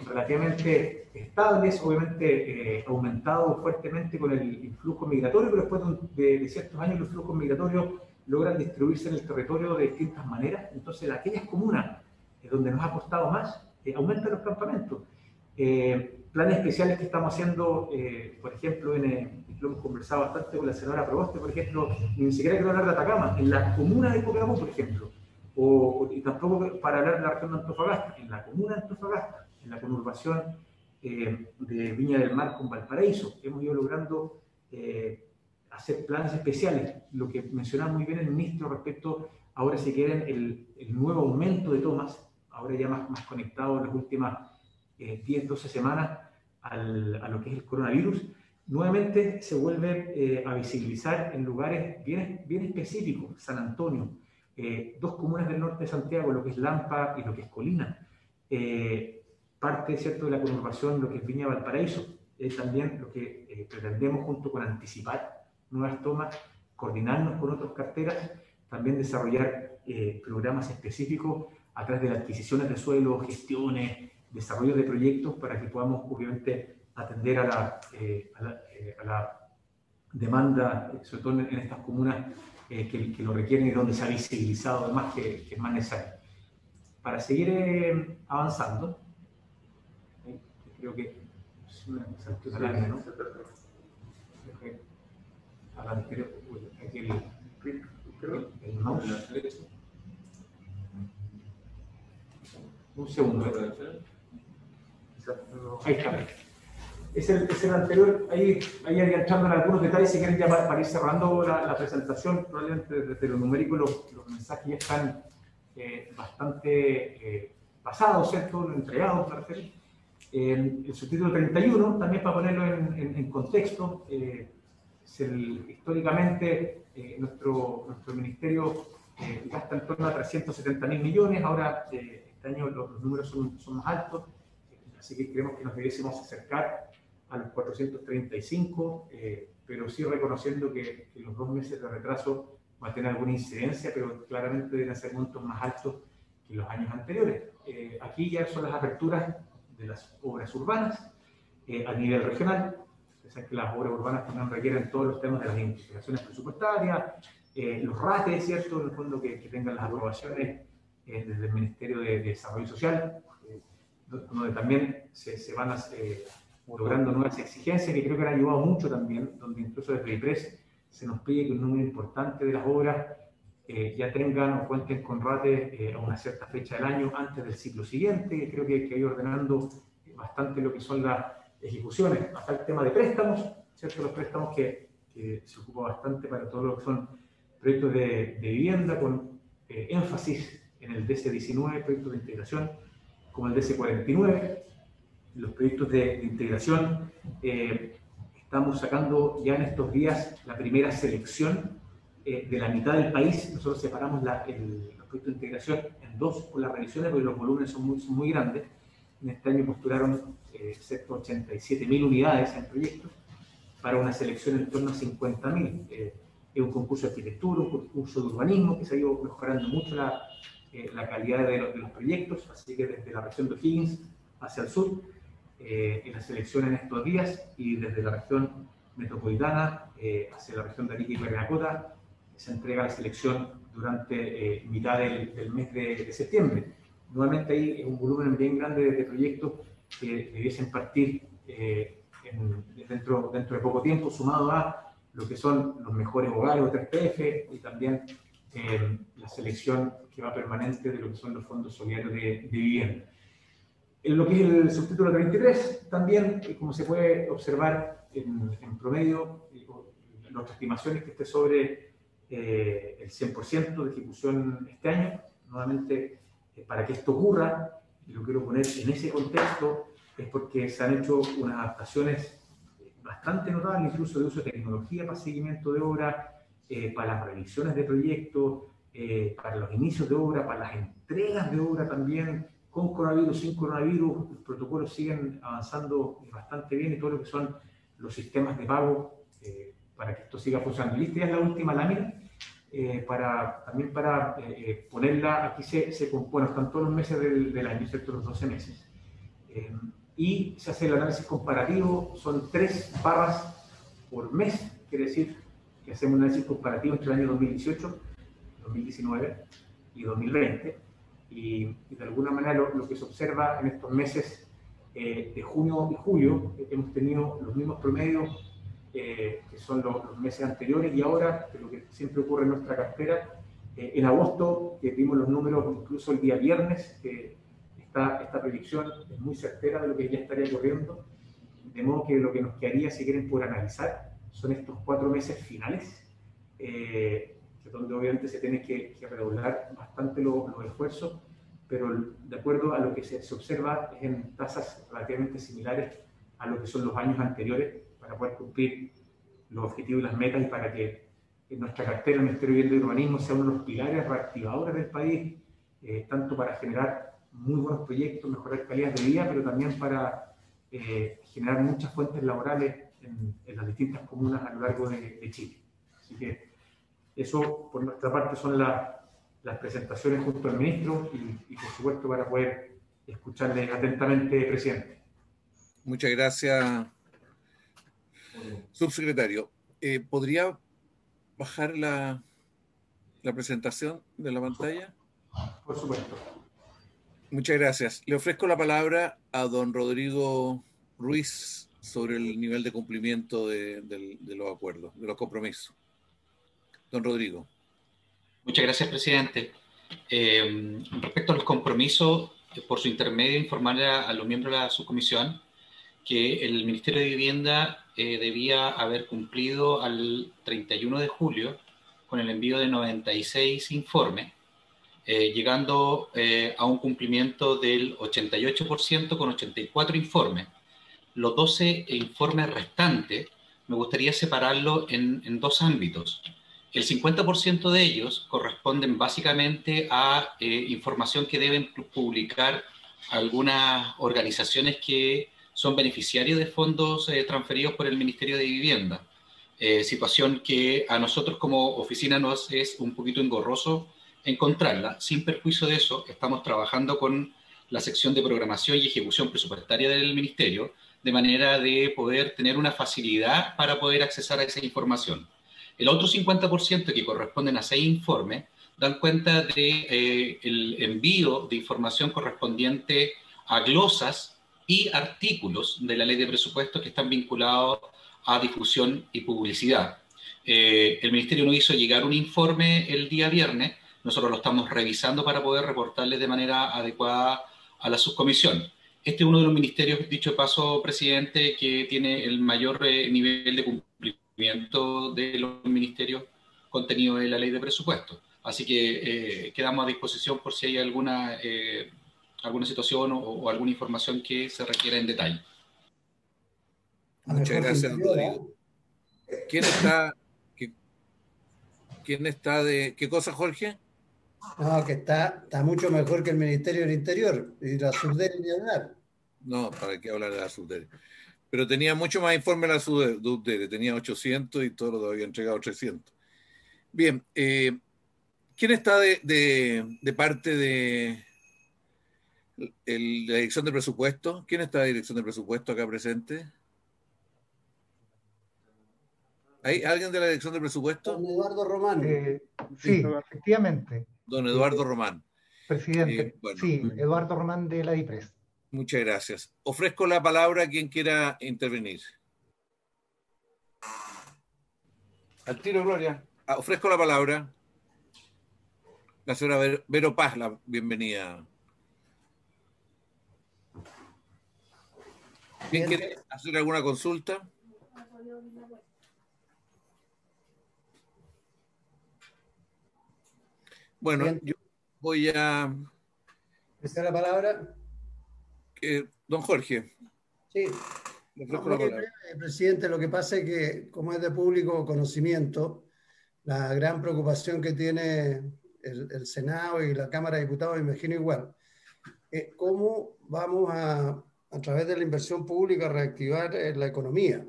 relativamente estables, obviamente aumentado fuertemente con el flujo migratorio, pero después de ciertos años los flujos migratorios logran distribuirse en el territorio de distintas maneras. Entonces, en aquellas comunas donde nos ha costado más, aumentan los campamentos. Planes especiales que estamos haciendo, por ejemplo, lo hemos conversado bastante con la senadora Proboste, por ejemplo, ni siquiera quiero hablar de Atacama, en la comuna de Copiapó, por ejemplo, y tampoco para hablar de la región de Antofagasta, en la comuna de Antofagasta, en la conurbación de Viña del Mar con Valparaíso, hemos ido logrando hacer planes especiales, lo que mencionaba muy bien el ministro respecto, ahora si quieren, el nuevo aumento de tomas, ahora ya más conectado en las últimas 10, 12 semanas a lo que es el coronavirus, nuevamente se vuelve a visibilizar en lugares bien específicos. San Antonio, 2 comunas del norte de Santiago, lo que es Lampa y lo que es Colina, parte, ¿cierto?, de la conurbación, lo que es Viña Valparaíso, también lo que pretendemos junto con Anticipar, nuevas tomas, coordinarnos con otras carteras, también desarrollar programas específicos a través de las adquisiciones de suelo, gestiones, desarrollo de proyectos para que podamos obviamente atender a la demanda, sobre todo en estas comunas que lo requieren y donde se ha visibilizado además que es más necesario. Para seguir avanzando, creo que saltó la lámina, ¿no? A la anterior, aquí el mouse. Un segundo. Ahí está. Es el anterior, ahí entrando en algunos detalles, si quieren ya para ir cerrando la presentación, probablemente desde lo numérico los mensajes ya están bastante pasados, ¿cierto? Entregados, me refiero. El subtítulo 31, también para ponerlo en contexto, históricamente nuestro ministerio gasta en torno a 370.000 millones, ahora este año los números son más altos, así que creemos que nos debiésemos acercar a los 435, pero sí reconociendo que los 2 meses de retraso va a tener alguna incidencia, pero claramente deben ser montos más altos que los años anteriores. Aquí ya son las aperturas de las obras urbanas a nivel regional. Ustedes que las obras urbanas también requieren todos los temas de las investigaciones presupuestarias, los rates, ¿cierto? En el fondo que tengan las aprobaciones desde el Ministerio de Desarrollo Social, donde también se van logrando nuevas exigencias que creo que han ayudado mucho también, donde incluso desde IPRES se nos pide que un número importante de las obras ya tengan o cuenten con rates a una cierta fecha del año antes del ciclo siguiente. Creo que hay que ir ordenando bastante lo que son las ejecuciones. Hasta el tema de préstamos, ¿cierto? Los préstamos que se ocupa bastante para todo lo que son proyectos de vivienda, con énfasis en el DC-19, proyectos de integración, como el DC-49. Los proyectos de integración, estamos sacando ya en estos días la primera selección de la mitad del país. Nosotros separamos los proyectos de integración en 2 por las revisiones, porque los volúmenes son muy grandes. En este año postularon cerca de 87.000 unidades en proyectos para una selección en torno a 50.000. Es un concurso de arquitectura, un concurso de urbanismo que se ha ido mejorando mucho la calidad de los proyectos, así que desde la región de O'Higgins hacia el sur, en la selección en estos días, y desde la región metropolitana hacia la región de Arica y Parinacota se entrega la selección durante mitad del mes de septiembre. Nuevamente ahí es un volumen bien grande de proyectos que debiesen partir dentro de poco tiempo, sumado a lo que son los mejores hogares o 3PF y también la selección que va permanente de lo que son los fondos solidarios de vivienda. En lo que es el subtítulo 33, también, como se puede observar en promedio, nuestras estimaciones que esté sobre el 100% de ejecución este año. Nuevamente, para que esto ocurra, y lo quiero poner en ese contexto, es porque se han hecho unas adaptaciones bastante notables, incluso de uso de tecnología para seguimiento de obra, para las revisiones de proyectos, para los inicios de obra, para las entregas de obra también, con coronavirus, sin coronavirus. Los protocolos siguen avanzando bastante bien, y todo lo que son los sistemas de pago para que esto siga funcionando. Y esta ya es la última lámina, también para ponerla, aquí se compone, están todos los meses del año, excepto los 12 meses. Y se hace el análisis comparativo, son 3 barras por mes, quiere decir que hacemos un análisis comparativo entre el año 2018, 2019 y 2020, y de alguna manera lo que se observa en estos meses de junio y julio, hemos tenido los mismos promedios que son los meses anteriores, y ahora, que lo que siempre ocurre en nuestra cartera, en agosto, que vimos los números incluso el día viernes, esta predicción es muy certera de lo que ya estaría ocurriendo, de modo que lo que nos quedaría, si quieren, por analizar, son estos 4 meses finales, donde obviamente se tiene que redoblar bastante los esfuerzos, pero de acuerdo a lo que se observa es en tasas relativamente similares a lo que son los años anteriores, para poder cumplir los objetivos y las metas, y para que en nuestra cartera el Ministerio de Vivienda y Urbanismo sea uno de los pilares reactivadores del país, tanto para generar muy buenos proyectos, mejorar calidad de vida, pero también para generar muchas fuentes laborales en las distintas comunas a lo largo de Chile. Así que eso, por nuestra parte, son las presentaciones junto al ministro y, por supuesto, para poder escucharle atentamente, presidente. Muchas gracias, subsecretario. ¿Podría bajar la presentación de la pantalla? Por supuesto. Muchas gracias. Le ofrezco la palabra a don Rodrigo Ruiz sobre el nivel de cumplimiento de los acuerdos, de los compromisos. Don Rodrigo. Muchas gracias, presidente. Respecto a los compromisos, por su intermedio, informar a los miembros de la subcomisión que el Ministerio de Vivienda debía haber cumplido al 31 de julio con el envío de 96 informes, llegando a un cumplimiento del 88% con 84 informes. Los 12 informes restantes me gustaría separarlo en dos ámbitos. El 50% de ellos corresponden básicamente a información que deben publicar algunas organizaciones que son beneficiarios de fondos transferidos por el Ministerio de Vivienda. Situación que a nosotros como oficina nos es un poquito engorroso encontrarla. Sin perjuicio de eso, estamos trabajando con la sección de programación y ejecución presupuestaria del Ministerio, de manera de poder tener una facilidad para poder accesar a esa información. El otro 50% que corresponden a 6 informes dan cuenta de el envío de información correspondiente a glosas y artículos de la ley de presupuestos que están vinculados a difusión y publicidad. El Ministerio nos hizo llegar un informe el día viernes, nosotros lo estamos revisando para poder reportarles de manera adecuada a la subcomisión. Este es uno de los ministerios, dicho de paso, presidente, que tiene el mayor nivel de cumplimiento de los ministerios contenidos en la ley de presupuesto. Así que quedamos a disposición por si hay alguna situación o alguna información que se requiera en detalle. Muchas gracias, Rodrigo. ¿Quién está de qué cosa, Jorge? No, que está mucho mejor que el Ministerio del Interior y la Subdere ni hablar. No, ¿para qué hablar de la Subdere? Pero tenía mucho más informe la Subdere, tenía 800 y todo lo había entregado 300. Bien, ¿quién está de parte de la Dirección de Presupuesto? ¿Quién está de Dirección de Presupuesto acá presente? ¿Hay alguien de la Dirección de Presupuesto? Don Eduardo Román. Sí, efectivamente. Don Eduardo Román. Presidente, Bueno, sí, Eduardo Román de la DIPRES. Muchas gracias. Ofrezco la palabra a quien quiera intervenir. Al tiro, Gloria. Ofrezco la palabra. La señora Vero Paz, la bienvenida. ¿Quién quiere hacer alguna consulta? Bueno, bien. Yo voy a... ¿Esa es la palabra? Don Jorge. Sí. Presidente, lo que pasa es que, como es de público conocimiento, la gran preocupación que tiene el Senado y la Cámara de Diputados, me imagino igual, es cómo vamos a través de la inversión pública, reactivar la economía.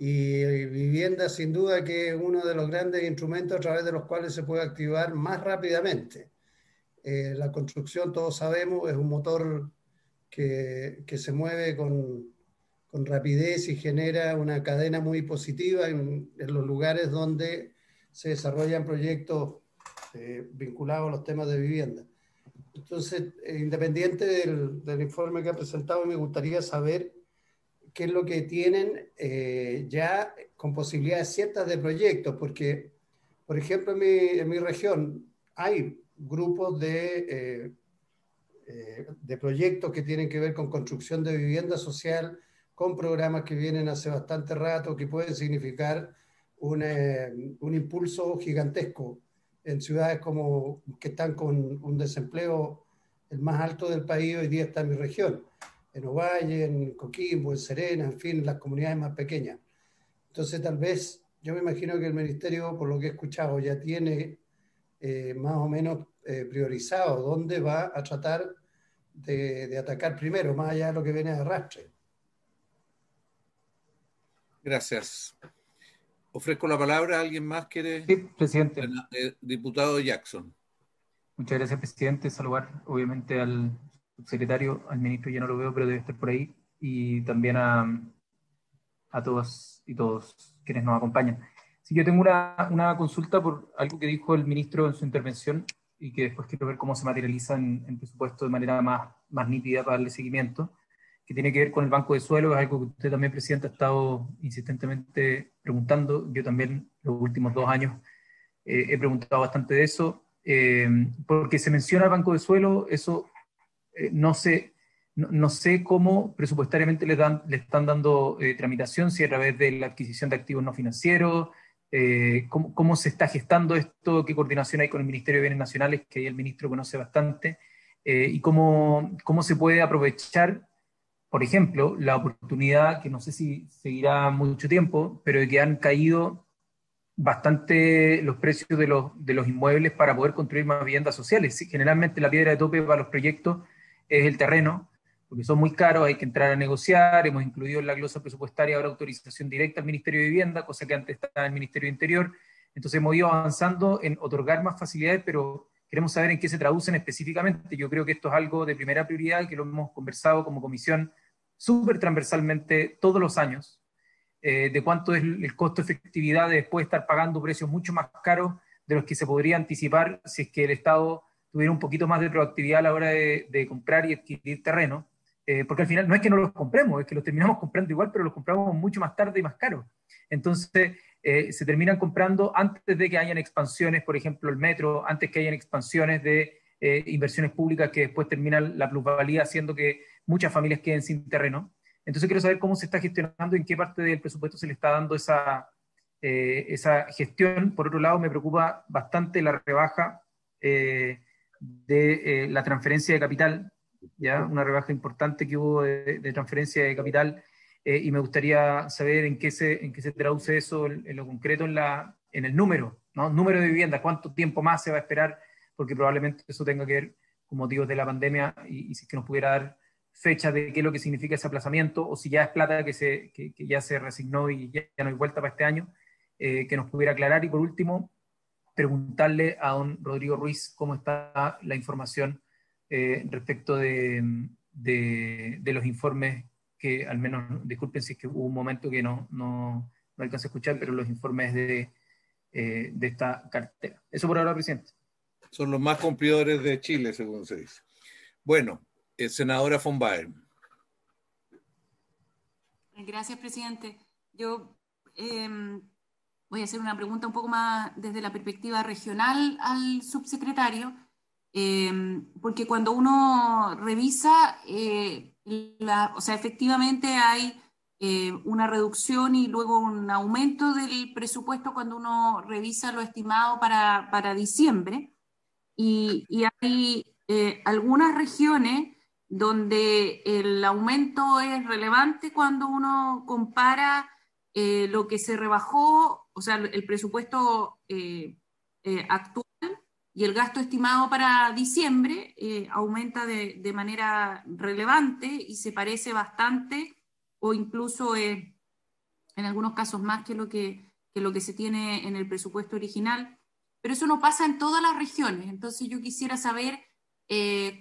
Y vivienda, sin duda, que es uno de los grandes instrumentos a través de los cuales se puede activar más rápidamente. La construcción, todos sabemos, es un motor que se mueve con rapidez y genera una cadena muy positiva en los lugares donde se desarrollan proyectos vinculados a los temas de vivienda. Entonces, independiente del informe que ha presentado, me gustaría saber qué es lo que tienen ya con posibilidades ciertas de proyectos, porque, por ejemplo, en mi región hay grupos de proyectos que tienen que ver con construcción de vivienda social, con programas que vienen hace bastante rato, que pueden significar un impulso gigantesco en ciudades como que están con un desempleo el más alto del país. Hoy día está en mi región, en Ovalle, en Coquimbo, en Serena, en fin, las comunidades más pequeñas. Entonces, tal vez, yo me imagino que el Ministerio, por lo que he escuchado, ya tiene más o menos priorizado dónde va a tratar de atacar primero, más allá de lo que viene de arrastre. Gracias. Ofrezco la palabra. ¿Alguien más quiere? Sí, presidente. Diputado Jackson. Muchas gracias, presidente. Saludar, obviamente, al subsecretario, al ministro, ya no lo veo, pero debe estar por ahí, y también a todas y todos quienes nos acompañan. Sí, yo tengo una consulta por algo que dijo el ministro en su intervención y que después quiero ver cómo se materializa en presupuesto de manera más nítida para darle seguimiento, que tiene que ver con el banco de suelo. Es algo que usted también, presidente, ha estado insistentemente preguntando. Yo también los últimos 2 años he preguntado bastante de eso, porque se menciona el banco de suelo. Eso no sé cómo presupuestariamente le están dando tramitación, si a través de la adquisición de activos no financieros, cómo se está gestando esto, qué coordinación hay con el Ministerio de Bienes Nacionales, que ahí el ministro conoce bastante, y cómo se puede aprovechar, por ejemplo, la oportunidad, que no sé si seguirá mucho tiempo, pero de que han caído bastante los precios de los inmuebles para poder construir más viviendas sociales. Sí, generalmente la piedra de tope para los proyectos es el terreno, porque son muy caros, hay que entrar a negociar. Hemos incluido en la glosa presupuestaria ahora autorización directa al Ministerio de Vivienda, cosa que antes estaba en el Ministerio de Interior. Entonces hemos ido avanzando en otorgar más facilidades, pero queremos saber en qué se traducen específicamente. Yo creo que esto es algo de primera prioridad, que lo hemos conversado como comisión súper transversalmente todos los años, de cuánto es el costo de efectividad de después estar pagando precios mucho más caros de los que se podría anticipar si es que el Estado tuviera un poquito más de proactividad a la hora de comprar y adquirir terreno, porque al final no es que no los compremos, es que los terminamos comprando igual, pero los compramos mucho más tarde y más caros. Entonces, se terminan comprando antes de que hayan expansiones, por ejemplo, el metro, antes que hayan expansiones de inversiones públicas que después terminan la plusvalía haciendo que muchas familias queden sin terreno. Entonces quiero saber cómo se está gestionando, en qué parte del presupuesto se le está dando esa gestión. Por otro lado, me preocupa bastante la rebaja de la transferencia de capital, ¿ya? Una rebaja importante que hubo de transferencia de capital, y me gustaría saber en qué se traduce eso en lo concreto, en el número, ¿no? Número de viviendas, cuánto tiempo más se va a esperar, porque probablemente eso tenga que ver con motivos de la pandemia, y si es que nos pudiera dar fecha de qué es lo que significa ese aplazamiento, o si ya es plata que ya se resignó y ya no hay vuelta para este año, que nos pudiera aclarar. Y por último, preguntarle a don Rodrigo Ruiz cómo está la información respecto de los informes, que al menos, disculpen si es que hubo un momento que no alcancé a escuchar, pero los informes de esta cartera. Eso por ahora, presidente. Son los más cumplidores de Chile, según se dice. Bueno, senadora von Baer. Gracias, presidente. Yo voy a hacer una pregunta un poco más desde la perspectiva regional al subsecretario, porque cuando uno revisa, o sea, efectivamente hay una reducción y luego un aumento del presupuesto cuando uno revisa lo estimado para diciembre, y hay algunas regiones donde el aumento es relevante cuando uno compara lo que se rebajó, o sea, el presupuesto actual y el gasto estimado para diciembre aumenta de manera relevante y se parece bastante, o incluso en algunos casos más que lo que se tiene en el presupuesto original. Pero eso no pasa en todas las regiones. Entonces yo quisiera saber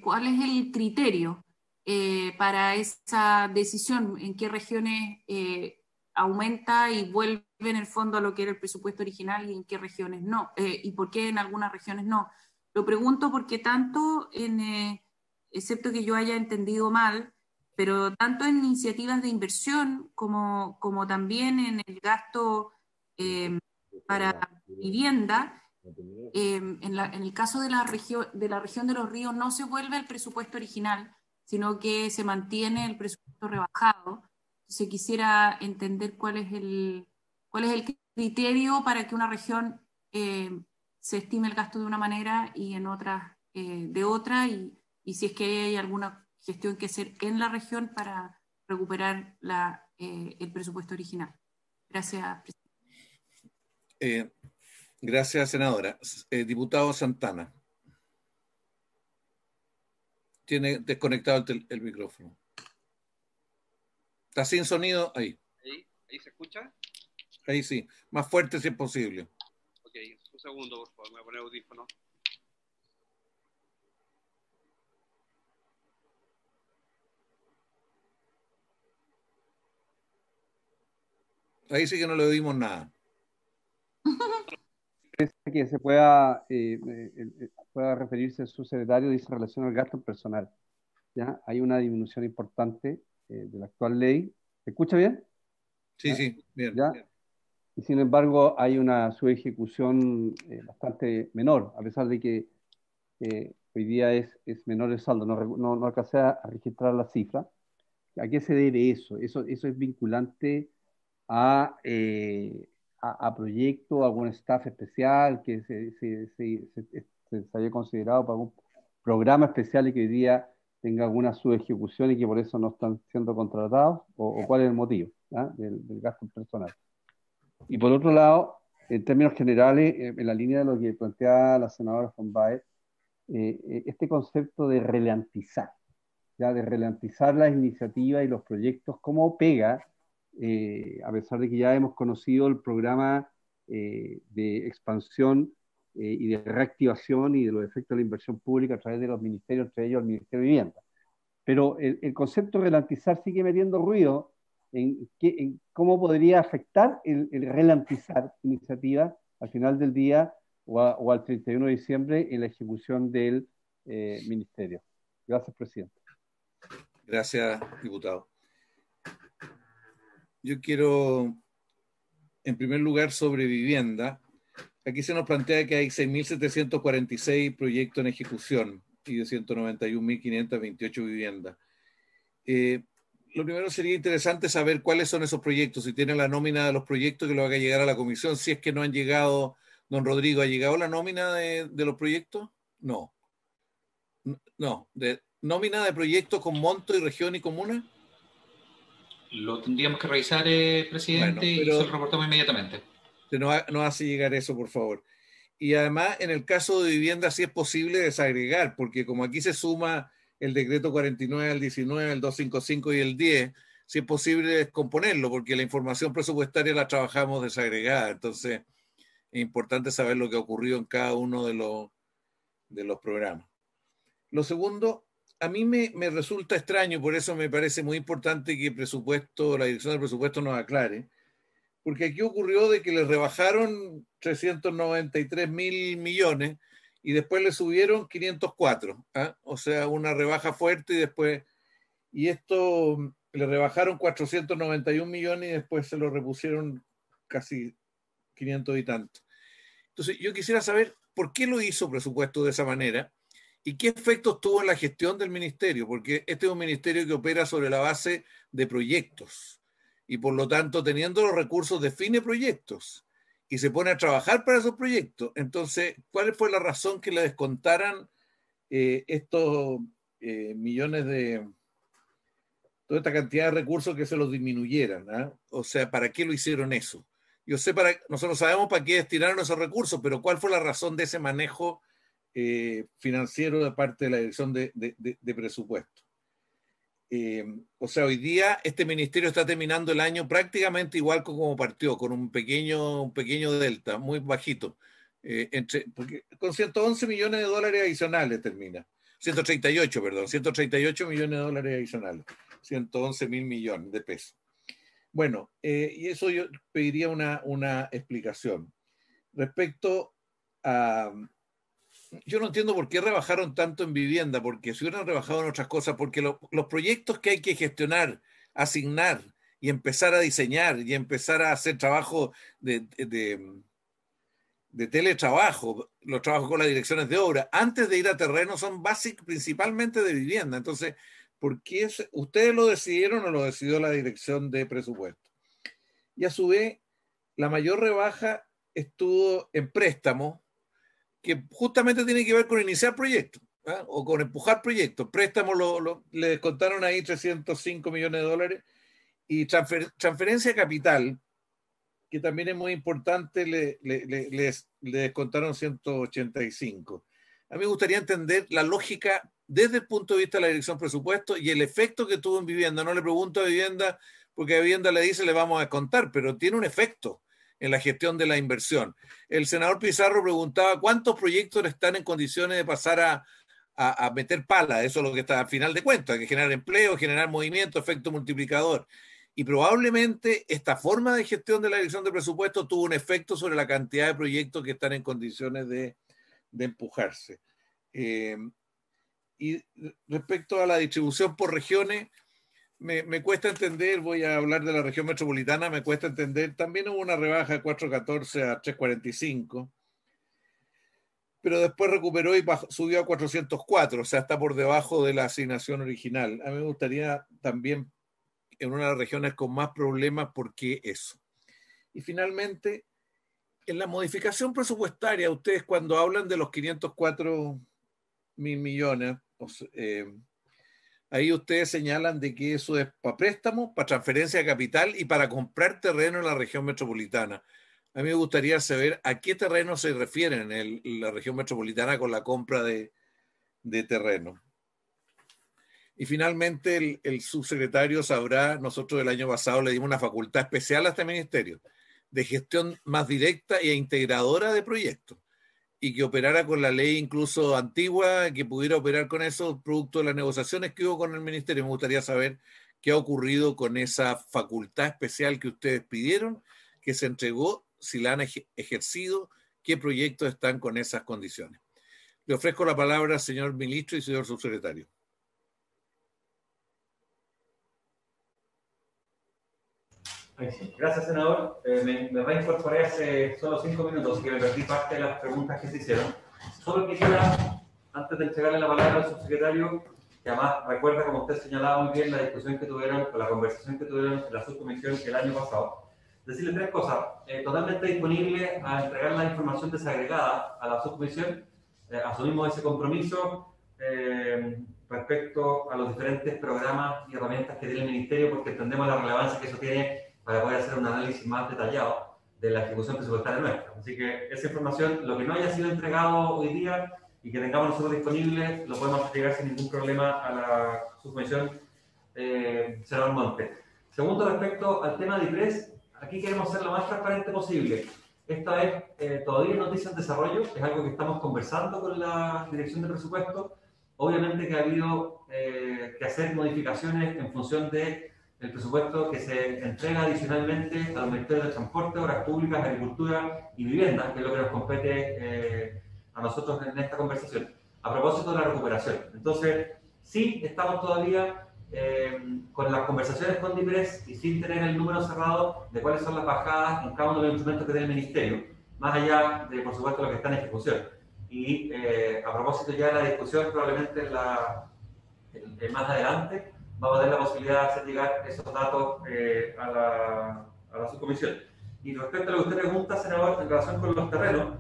cuál es el criterio para esa decisión, en qué regiones aumenta y vuelve en el fondo a lo que era el presupuesto original y en qué regiones no, y por qué en algunas regiones no. Lo pregunto porque tanto excepto que yo haya entendido mal, pero tanto en iniciativas de inversión como también en el gasto para vivienda, en el caso de la región de los ríos no se vuelve al presupuesto original, sino que se mantiene el presupuesto rebajado. Entonces quisiera entender cuál es el criterio para que una región se estime el gasto de una manera y en otras de otra, y si es que hay alguna gestión que hacer en la región para recuperar el presupuesto original. Gracias, presidente. Gracias, senadora. Diputado Santana. Tiene desconectado el micrófono. Está sin sonido ahí. ¿Ahí se escucha? Ahí sí, más fuerte si es posible. Ok, un segundo, por favor, me voy a poner audífono. Ahí sí que no le oímos nada. Que se pueda, pueda referirse el subsecretario, dice relación al gasto personal. ¿Ya? Hay una disminución importante de la actual ley. ¿Se escucha bien? Sí, sí, bien. ¿Ya? Y sin embargo hay una subejecución bastante menor, a pesar de que hoy día es menor el saldo. No alcancé a registrar la cifra. ¿A qué se debe eso? Eso es vinculante a proyecto, algún staff especial que se haya considerado para algún programa especial y que hoy día tenga alguna subejecución y que por eso no están siendo contratados, o cuál es el motivo del gasto personal. Y por otro lado, en términos generales, en la línea de lo que planteaba la senadora von Baer, este concepto de ralentizar, ¿ya? De ralentizar las iniciativas y los proyectos, cómo pega, a pesar de que ya hemos conocido el programa de expansión y de reactivación y de los efectos de la inversión pública a través de los ministerios, entre ellos el Ministerio de Vivienda. Pero el concepto de ralentizar sigue metiendo ruido en cómo podría afectar el ralentizar iniciativas al final del día o al 31 de diciembre en la ejecución del ministerio. Gracias, presidente. Gracias, diputado. Yo quiero, en primer lugar, sobre vivienda. Aquí se nos plantea que hay 6.746 proyectos en ejecución y de 191.528 viviendas. Lo primero sería interesante saber cuáles son esos proyectos, si tienen la nómina de los proyectos que lo haga llegar a la comisión, si es que no han llegado. Don Rodrigo, ¿ha llegado la nómina de los proyectos? No. No, de nómina de proyectos con monto y región y comuna. Lo tendríamos que revisar, presidente, bueno, y se lo reportamos inmediatamente. No hace llegar eso, por favor. Y además, en el caso de vivienda, sí es posible desagregar, porque como aquí se suma el decreto 49 al 19, el 255 y el 10, sí es posible descomponerlo, porque la información presupuestaria la trabajamos desagregada. Entonces, es importante saber lo que ha ocurrido en cada uno de los programas. Lo segundo, a mí me resulta extraño, por eso me parece muy importante que la dirección del presupuesto nos aclare, porque aquí ocurrió de que le rebajaron 393.000 millones y después le subieron 504, o sea, una rebaja fuerte y esto le rebajaron 491 millones y después se lo repusieron casi 500 y tanto. Entonces, yo quisiera saber por qué lo hizo presupuesto de esa manera y qué efectos tuvo en la gestión del ministerio, porque este es un ministerio que opera sobre la base de proyectos y por lo tanto, teniendo los recursos, define proyectos y se pone a trabajar para esos proyectos. Entonces, ¿cuál fue la razón que le descontaran estos millones toda esta cantidad de recursos, que se los disminuyeran? O sea, ¿para qué lo hicieron eso? Nosotros sabemos para qué destinaron esos recursos, pero ¿cuál fue la razón de ese manejo financiero de parte de la dirección de presupuesto? O sea, hoy día este ministerio está terminando el año prácticamente igual como partió, con un pequeño delta, muy bajito, porque con 111 millones de dólares adicionales termina. 138 millones de dólares adicionales, 111.000 millones de pesos. Bueno, y eso yo pediría una explicación. Respecto a... Yo no entiendo por qué rebajaron tanto en vivienda, porque si hubieran rebajado en otras cosas, porque los proyectos que hay que gestionar, asignar y empezar a diseñar y empezar a hacer trabajo de teletrabajo, los trabajos con las direcciones de obra, antes de ir a terreno, son básicos principalmente de vivienda. Entonces, ¿por qué ustedes lo decidieron o lo decidió la dirección de presupuesto? Y a su vez, la mayor rebaja estuvo en préstamos, que justamente tiene que ver con iniciar proyectos o con empujar proyectos. Préstamos le descontaron ahí 305 millones de dólares y transferencia de capital, que también es muy importante, le descontaron 185. A mí me gustaría entender la lógica desde el punto de vista de la dirección presupuesto y el efecto que tuvo en vivienda. No le pregunto a vivienda porque a vivienda le dice le vamos a descontar, pero tiene un efecto en la gestión de la inversión. El senador Pizarro preguntaba cuántos proyectos están en condiciones de pasar a meter pala, eso es lo que está al final de cuentas, que generar empleo, generar movimiento, efecto multiplicador. Y probablemente esta forma de gestión de la dirección de presupuesto tuvo un efecto sobre la cantidad de proyectos que están en condiciones de empujarse. Y respecto a la distribución por regiones, me cuesta entender, voy a hablar de la región metropolitana, me cuesta entender, también hubo una rebaja de 4.14 a 3.45, pero después recuperó y subió a 404, o sea, está por debajo de la asignación original. A mí me gustaría también en una de las regiones con más problemas, ¿por qué eso? Y finalmente, en la modificación presupuestaria, ustedes cuando hablan de los 504 mil millones, ahí ustedes señalan de que eso es para préstamos, para transferencia de capital y para comprar terreno en la región metropolitana. A mí me gustaría saber a qué terreno se refieren en la región metropolitana con la compra de terreno. Y finalmente el subsecretario sabrá, nosotros el año pasado le dimos una facultad especial a este ministerio de gestión más directa e integradora de proyectos y que operara con la ley incluso antigua, que pudiera operar con eso producto de las negociaciones que hubo con el ministerio. Me gustaría saber qué ha ocurrido con esa facultad especial que ustedes pidieron, que se entregó, si la han ejercido, qué proyectos están con esas condiciones. Le ofrezco la palabra, señor ministro y señor subsecretario. Gracias, senador. Me reincorporé hace solo 5 minutos, así que me perdí parte de las preguntas que se hicieron. Solo quisiera, antes de entregarle la palabra al subsecretario, que además recuerda, como usted señalaba muy bien, la discusión que tuvieron, o la conversación que tuvieron en la subcomisión el año pasado, decirle 3 cosas. Totalmente disponible a entregar la información desagregada a la subcomisión. Asumimos ese compromiso respecto a los diferentes programas y herramientas que tiene el Ministerio, porque entendemos la relevancia que eso tiene para poder hacer un análisis más detallado de la ejecución presupuestaria nuestra. Así que esa información, lo que no haya sido entregado hoy día y que tengamos nosotros disponible, lo podemos entregar sin ningún problema a la subcomisión, senador Monte. Segundo, respecto al tema de IPRES, aquí queremos ser lo más transparente posible. Esta vez todavía no noticia en desarrollo, es algo que estamos conversando con la Dirección de Presupuesto. Obviamente que ha habido que hacer modificaciones en función de el presupuesto que se entrega adicionalmente a los ministerios de Transporte, Obras Públicas, Agricultura y Vivienda, que es lo que nos compete a nosotros en esta conversación, a propósito de la recuperación. Entonces, sí, estamos todavía con las conversaciones con DIPRES y sin tener el número cerrado de cuáles son las bajadas en cada uno de los instrumentos que tiene el Ministerio, más allá de, por supuesto, lo que está en ejecución. Y a propósito ya de la discusión, probablemente más adelante, vamos a tener la posibilidad de hacer llegar esos datos a la subcomisión. Y respecto a lo que usted pregunta, senador, en relación con los terrenos,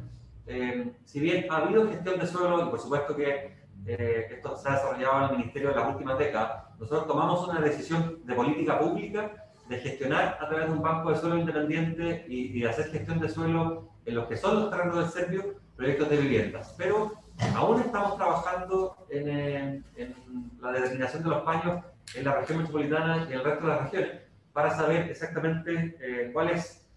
si bien ha habido gestión de suelo, y por supuesto que esto se ha desarrollado en el Ministerio en las últimas décadas, nosotros tomamos una decisión de política pública de gestionar a través de un banco de suelo independiente y de hacer gestión de suelo en los que son los terrenos del Servio, proyectos de viviendas. Pero aún estamos trabajando en la determinación de los paños en la región metropolitana y en el resto de las regiones, para saber exactamente cuáles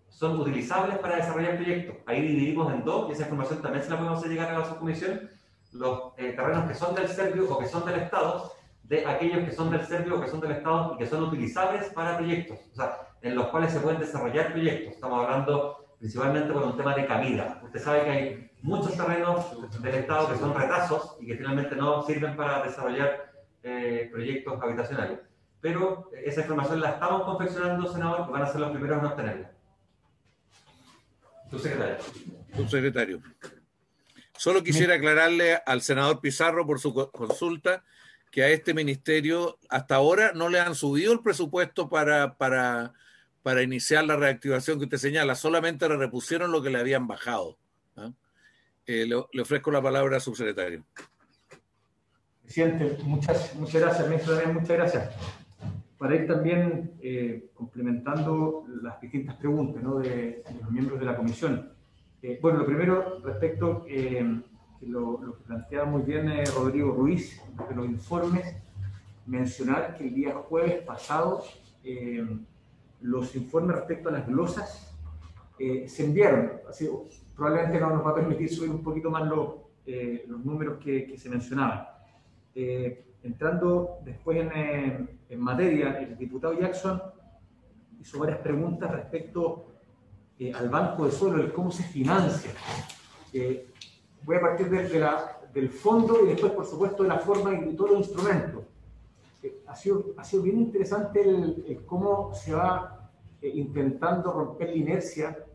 son utilizables para desarrollar proyectos. Ahí dividimos en 2, y esa información también se la podemos hacer llegar a la subcomisión, los terrenos que son del Servio o que son del Estado, de aquellos que son del Servio o que son del Estado y que son utilizables para proyectos, o sea, en los cuales se pueden desarrollar proyectos. Estamos hablando principalmente por un tema de cabida. Usted sabe que hay muchos terrenos del Estado que son retazos y que finalmente no sirven para desarrollar proyectos habitacionales. Pero esa información la estamos confeccionando, senador, y van a ser los primeros en obtenerla. Subsecretario. Subsecretario. Solo quisiera aclararle al senador Pizarro por su consulta que a este ministerio hasta ahora no le han subido el presupuesto para iniciar la reactivación que usted señala, solamente le repusieron lo que le habían bajado. Le ofrezco la palabra al subsecretario. Presidente, muchas gracias, ministro, también muchas gracias. Para ir también complementando las distintas preguntas, ¿no?, de los miembros de la comisión. Bueno, lo primero, respecto lo que planteaba muy bien Rodrigo Ruiz, de los informes, mencionar que el día jueves pasado los informes respecto a las glosas se enviaron. Así, probablemente no nos va a permitir subir un poquito más los números que se mencionaban. Entrando después en materia, el diputado Jackson hizo varias preguntas respecto al banco de suelo, el cómo se financia. Voy a partir del fondo y después, por supuesto, de la forma y de todos los instrumentos. Ha sido bien interesante el cómo se va intentando romper la inercia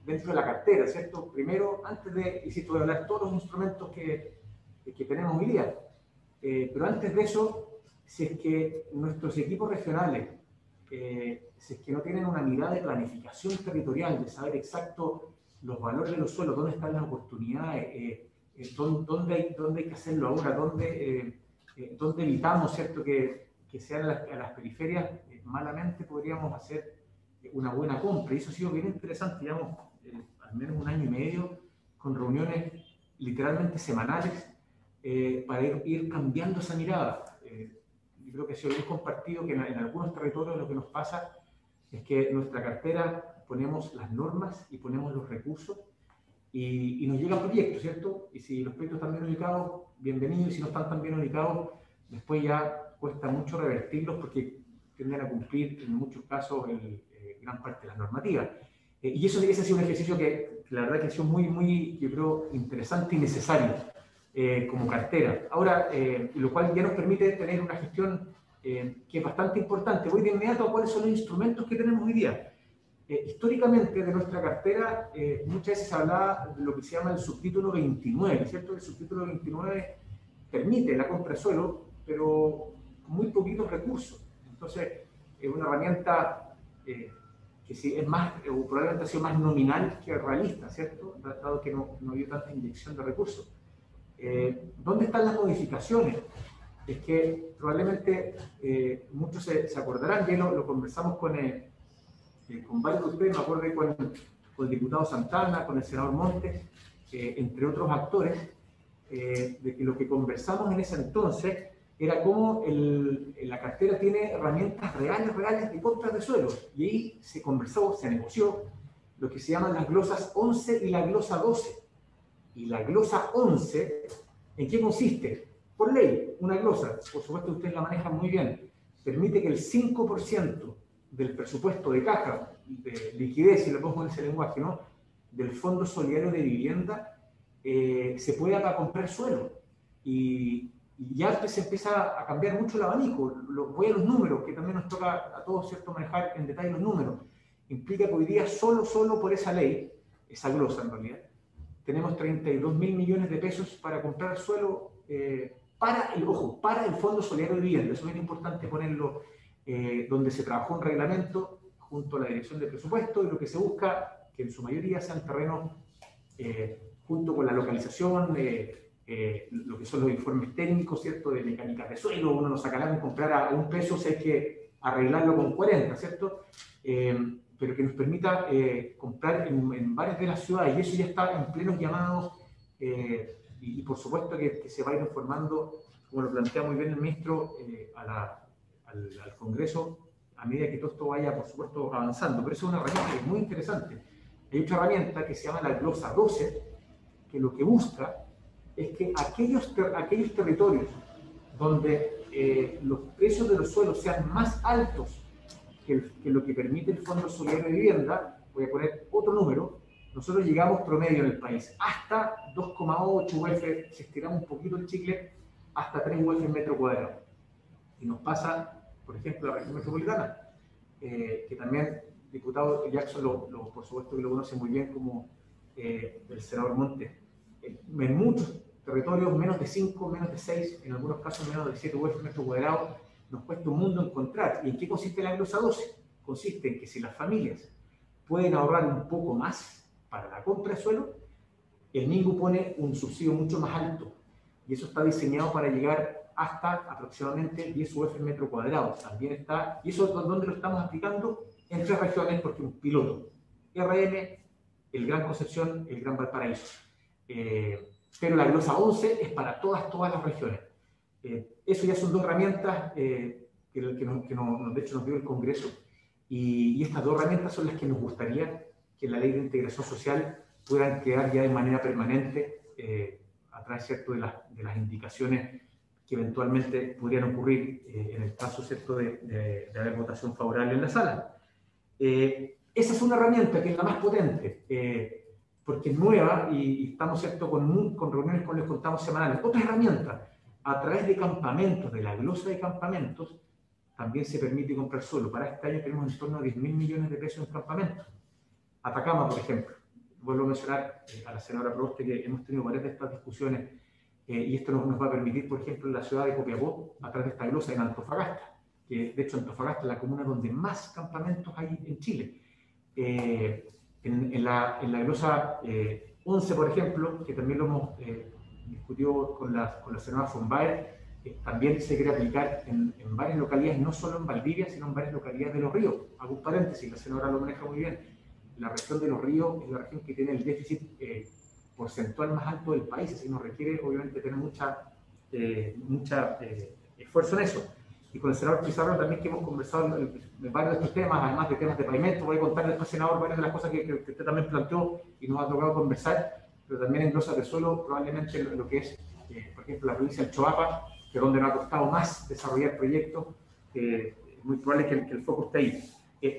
dentro de la cartera, ¿cierto? Primero, antes de, insisto, voy a hablar de todos los instrumentos que tenemos hoy día, pero antes de eso, si es que nuestros equipos regionales, si es que no tienen una mirada de planificación territorial, de saber exacto los valores de los suelos, dónde están las oportunidades, dónde hay que hacerlo ahora, dónde evitamos, ¿cierto?, que sean a las periferias, malamente podríamos hacer una buena compra. Y eso ha sido bien interesante, digamos, al menos un año y medio, con reuniones literalmente semanales, para ir cambiando esa mirada. Yo creo que ha sido bien compartido que en algunos territorios lo que nos pasa es que en nuestra cartera ponemos las normas y ponemos los recursos y nos llegan proyectos, ¿cierto? Y si los proyectos están bien ubicados, bienvenidos, y si no están tan bien ubicados, después ya cuesta mucho revertirlos porque tienden a cumplir en muchos casos gran parte de las normativas. Y ese ha sido un ejercicio que la verdad que ha sido muy, yo creo, interesante y necesario como cartera. Ahora, lo cual ya nos permite tener una gestión que es bastante importante. Voy de inmediato a cuáles son los instrumentos que tenemos hoy día. Históricamente de nuestra cartera muchas veces se hablaba de lo que se llama el subtítulo 29, ¿cierto? El subtítulo 29 permite la compra de suelo, pero con muy poquitos recursos. Entonces, es una herramienta que sí es más, o probablemente ha sido más nominal que realista, ¿cierto? Dado que no ha habido tanta inyección de recursos. ¿Dónde están las modificaciones? Es que probablemente muchos se acordarán, ya lo conversamos con varios de ustedes, me acuerdo con el diputado Santana, con el senador Montes, entre otros actores, de que lo que conversamos en ese entonces era cómo la cartera tiene herramientas reales de compra de suelos. Y ahí se conversó, se negoció lo que se llaman las glosas 11 y la glosa 12. Y la glosa 11, ¿en qué consiste? Por ley, una glosa, por supuesto ustedes la manejan muy bien, permite que el 5% del presupuesto de caja, de liquidez, si lo pongo en ese lenguaje, ¿no?, del Fondo Solidario de Vivienda, se pueda para comprar suelo. Y ya se empieza a cambiar mucho el abanico. Voy a los números, que también nos toca a todos, ¿cierto?, manejar en detalle los números. Implica que hoy día solo por esa ley, esa glosa en realidad, tenemos 32.000 millones de pesos para comprar suelo para el Fondo Solidario de Vivienda. Eso es bien importante ponerlo, donde se trabajó un reglamento junto a la Dirección de Presupuesto, y lo que se busca, que en su mayoría sean terrenos junto con la localización, lo que son los informes técnicos, ¿cierto?, de mecánicas de suelo. Uno no sacará de comprar a $1 si hay que arreglarlo con 40, ¿cierto? Pero que nos permita comprar en varias de las ciudades, y eso ya está en plenos llamados, y por supuesto que se va a ir informando, como lo plantea muy bien el ministro, al Congreso a medida que todo esto vaya, por supuesto, avanzando. Pero eso es una herramienta que es muy interesante. Hay otra herramienta que se llama la glosa 12, que lo que busca es que aquellos territorios donde los precios de los suelos sean más altos que lo que permite el Fondo Solidario de Vivienda, voy a poner otro número, nosotros llegamos promedio en el país hasta 2,8 UF, si estiramos un poquito el chicle, hasta 3 UF en metro cuadrado. Y nos pasa, por ejemplo, la región metropolitana, que también el diputado Jackson, por supuesto que lo conoce muy bien como el senador Montes. En muchos territorios, menos de 5, menos de 6, en algunos casos menos de 7 UF metro cuadrado, nos cuesta un mundo encontrar. ¿Y en qué consiste la glosa 12? Consiste en que si las familias pueden ahorrar un poco más para la compra de suelo, el MINGU pone un subsidio mucho más alto. Y eso está diseñado para llegar hasta aproximadamente 10 UF metro cuadrado. También está, y eso es donde lo estamos aplicando en 3 regiones, porque un piloto. RM, el Gran Concepción, el Gran Valparaíso. Pero la glosa 11 es para todas las regiones. Eso ya son dos herramientas que de hecho nos dio el Congreso, y estas dos herramientas son las que nos gustaría que la Ley de Integración Social puedan quedar ya de manera permanente a través, ¿cierto?, de las indicaciones que eventualmente podrían ocurrir en el caso, ¿cierto?, de haber votación favorable en la sala. Esa es una herramienta que es la más potente, porque es nueva y estamos, ¿cierto?, con reuniones con les contamos semanales. Otra herramienta, a través de campamentos, de la glosa de campamentos, también se permite comprar suelo. Para este año tenemos en torno a 10.000 millones de pesos en campamentos. Atacama, por ejemplo. Vuelvo a mencionar a la senadora Proboste que hemos tenido varias de estas discusiones, y esto nos va a permitir, por ejemplo, en la ciudad de Copiapó, a través de esta glosa, en Antofagasta, que de hecho Antofagasta es la comuna donde más campamentos hay en Chile. En la glosa 11, por ejemplo, que también lo hemos discutido con la senadora von Baer, también se quiere aplicar en varias localidades, no solo en Valdivia, sino en varias localidades de Los Ríos. Hago un paréntesis, la senadora lo maneja muy bien. La región de Los Ríos es la región que tiene el déficit porcentual más alto del país, así nos requiere obviamente tener mucha esfuerzo en eso. Y con el senador Pizarro también, que hemos conversado en varios de estos temas, además de temas de pavimento. Voy a contar después, senador, varias de las cosas que usted también planteó y nos ha tocado conversar, pero también en glosas de suelo, probablemente lo que es, por ejemplo, la provincia del Choapa, que es donde nos ha costado más desarrollar proyectos, es muy probable que el foco esté ahí.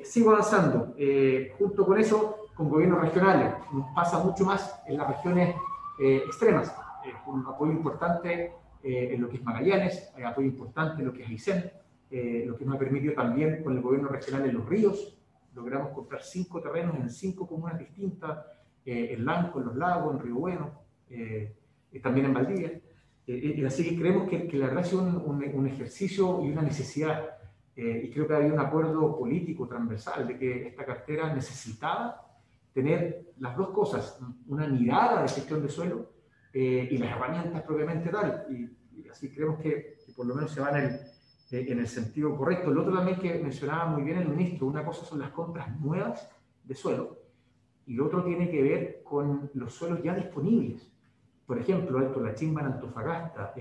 Sigo avanzando. Junto con eso, con gobiernos regionales, nos pasa mucho más en las regiones extremas. Un apoyo importante en lo que es Magallanes, apoyo importante en lo que es Aysén, lo que nos ha permitido también con el gobierno regional en Los Ríos. Logramos comprar 5 terrenos en 5 comunas distintas, en Lanco, en Los Lagos, en Río Bueno, y también en Valdivia. Y así que creemos que la verdad ha sido un ejercicio y una necesidad. Y creo que ha habido un acuerdo político transversal de que esta cartera necesitaba tener las dos cosas, una mirada de gestión de suelo y las herramientas propiamente tal. Y así creemos que por lo menos se van en el sentido correcto. Lo otro también que mencionaba muy bien el ministro, una cosa son las compras nuevas de suelo y lo otro tiene que ver con los suelos ya disponibles. Por ejemplo, Alto La Chimba en Antofagasta,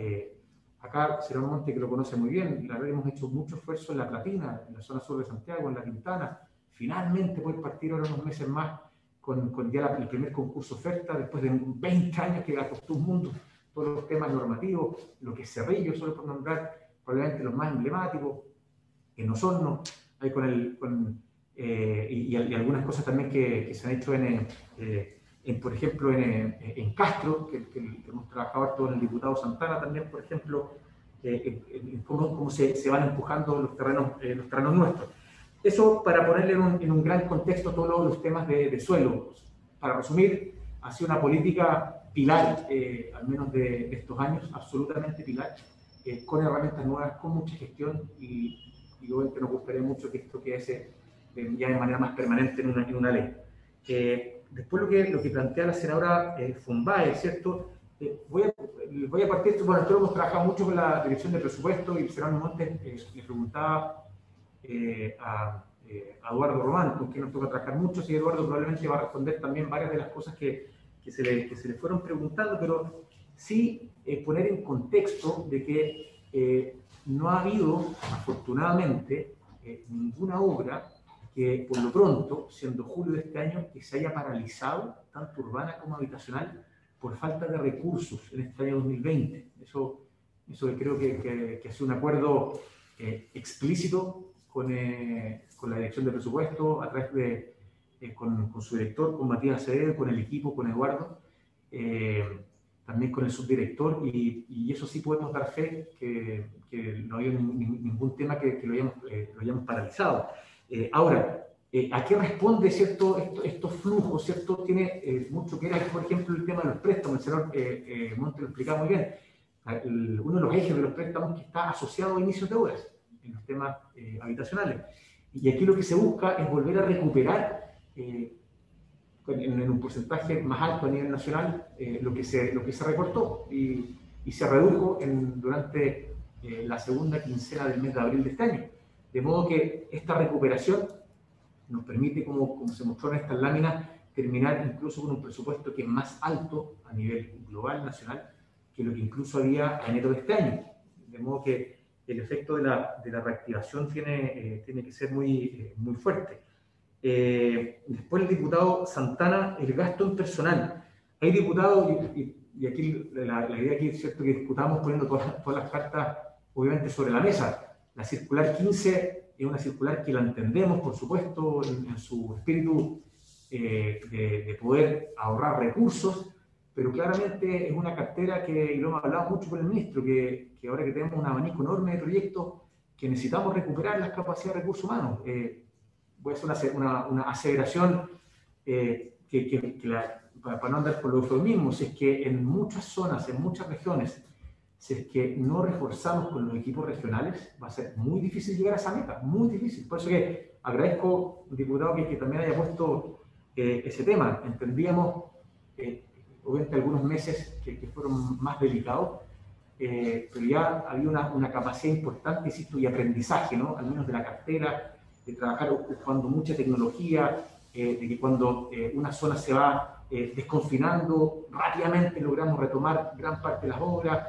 acá, senador Monte, que lo conoce muy bien, la verdad hemos hecho mucho esfuerzo en La Platina, en la zona sur de Santiago, en La Pintana. Finalmente puede partir ahora unos meses más con ya el primer concurso oferta, después de 20 años que costó un mundo, todos los temas normativos, lo que es Cerrillo, solo por nombrar probablemente los más emblemáticos, en Osorno, hay y algunas cosas también que se han hecho por ejemplo, en Castro, que hemos trabajado harto en el diputado Santana también, por ejemplo, cómo se van empujando los terrenos nuestros. Eso para ponerle en un gran contexto todos los temas de suelo. Para resumir, ha sido una política pilar, al menos de estos años, absolutamente pilar, con herramientas nuevas, con mucha gestión, y obviamente nos gustaría mucho que esto quede ya de manera más permanente en una ley. Después lo que plantea la senadora von Baer, ¿cierto? Voy a partir, bueno, nosotros hemos trabajado mucho con la Dirección de Presupuesto y el senador Montes le preguntaba a Eduardo Román, con quien nos toca trabajar mucho, y Eduardo probablemente va a responder también varias de las cosas que se le fueron preguntando, pero sí poner en contexto de que no ha habido, afortunadamente, ninguna obra que por lo pronto, siendo julio de este año, que se haya paralizado, tanto urbana como habitacional, por falta de recursos en este año 2020. Eso creo que ha sido un acuerdo explícito con la Dirección de Presupuesto, a través con su director, con Matías Acevedo, con el equipo, con Eduardo, también con el subdirector, y eso sí podemos dar fe que no hay ningún tema que lo hayamos paralizado. Ahora, ¿a qué responde, cierto, estos flujos? ¿Cierto? Tiene mucho que ver, por ejemplo, el tema de los préstamos. El senador Monte lo explicaba muy bien. Uno de los ejes de los préstamos que está asociado a inicios de obras en los temas habitacionales. Y aquí lo que se busca es volver a recuperar en un porcentaje más alto a nivel nacional lo que se recortó y se redujo durante la segunda quincena del mes de abril de este año. De modo que esta recuperación nos permite, como se mostró en estas láminas, terminar incluso con un presupuesto que es más alto a nivel global, nacional, que lo que incluso había a enero de este año. de modo que el efecto de la reactivación tiene que ser muy fuerte. Después el diputado Santana, el gasto en personal. Hay diputados, y aquí la idea aquí es cierto que discutamos poniendo todas las cartas obviamente sobre la mesa. La circular 15 es una circular que la entendemos, por supuesto, en su espíritu de poder ahorrar recursos, pero claramente es una cartera que, y lo hemos hablado mucho con el ministro, que ahora que tenemos un abanico enorme de proyectos, que necesitamos recuperar las capacidades de recursos humanos. Voy a hacer una aseveración para no andar por los eufemismos, es que en muchas zonas, en muchas regiones, si es que no reforzamos con los equipos regionales, va a ser muy difícil llegar a esa meta, muy difícil. Por eso que agradezco, diputado, que también haya puesto ese tema. Entendíamos, obviamente, algunos meses que fueron más delicados, pero ya había una capacidad importante, insisto, y aprendizaje, ¿no? Al menos de la cartera, de trabajar ocupando mucha tecnología, de que cuando una zona se va desconfinando, rápidamente logramos retomar gran parte de las obras.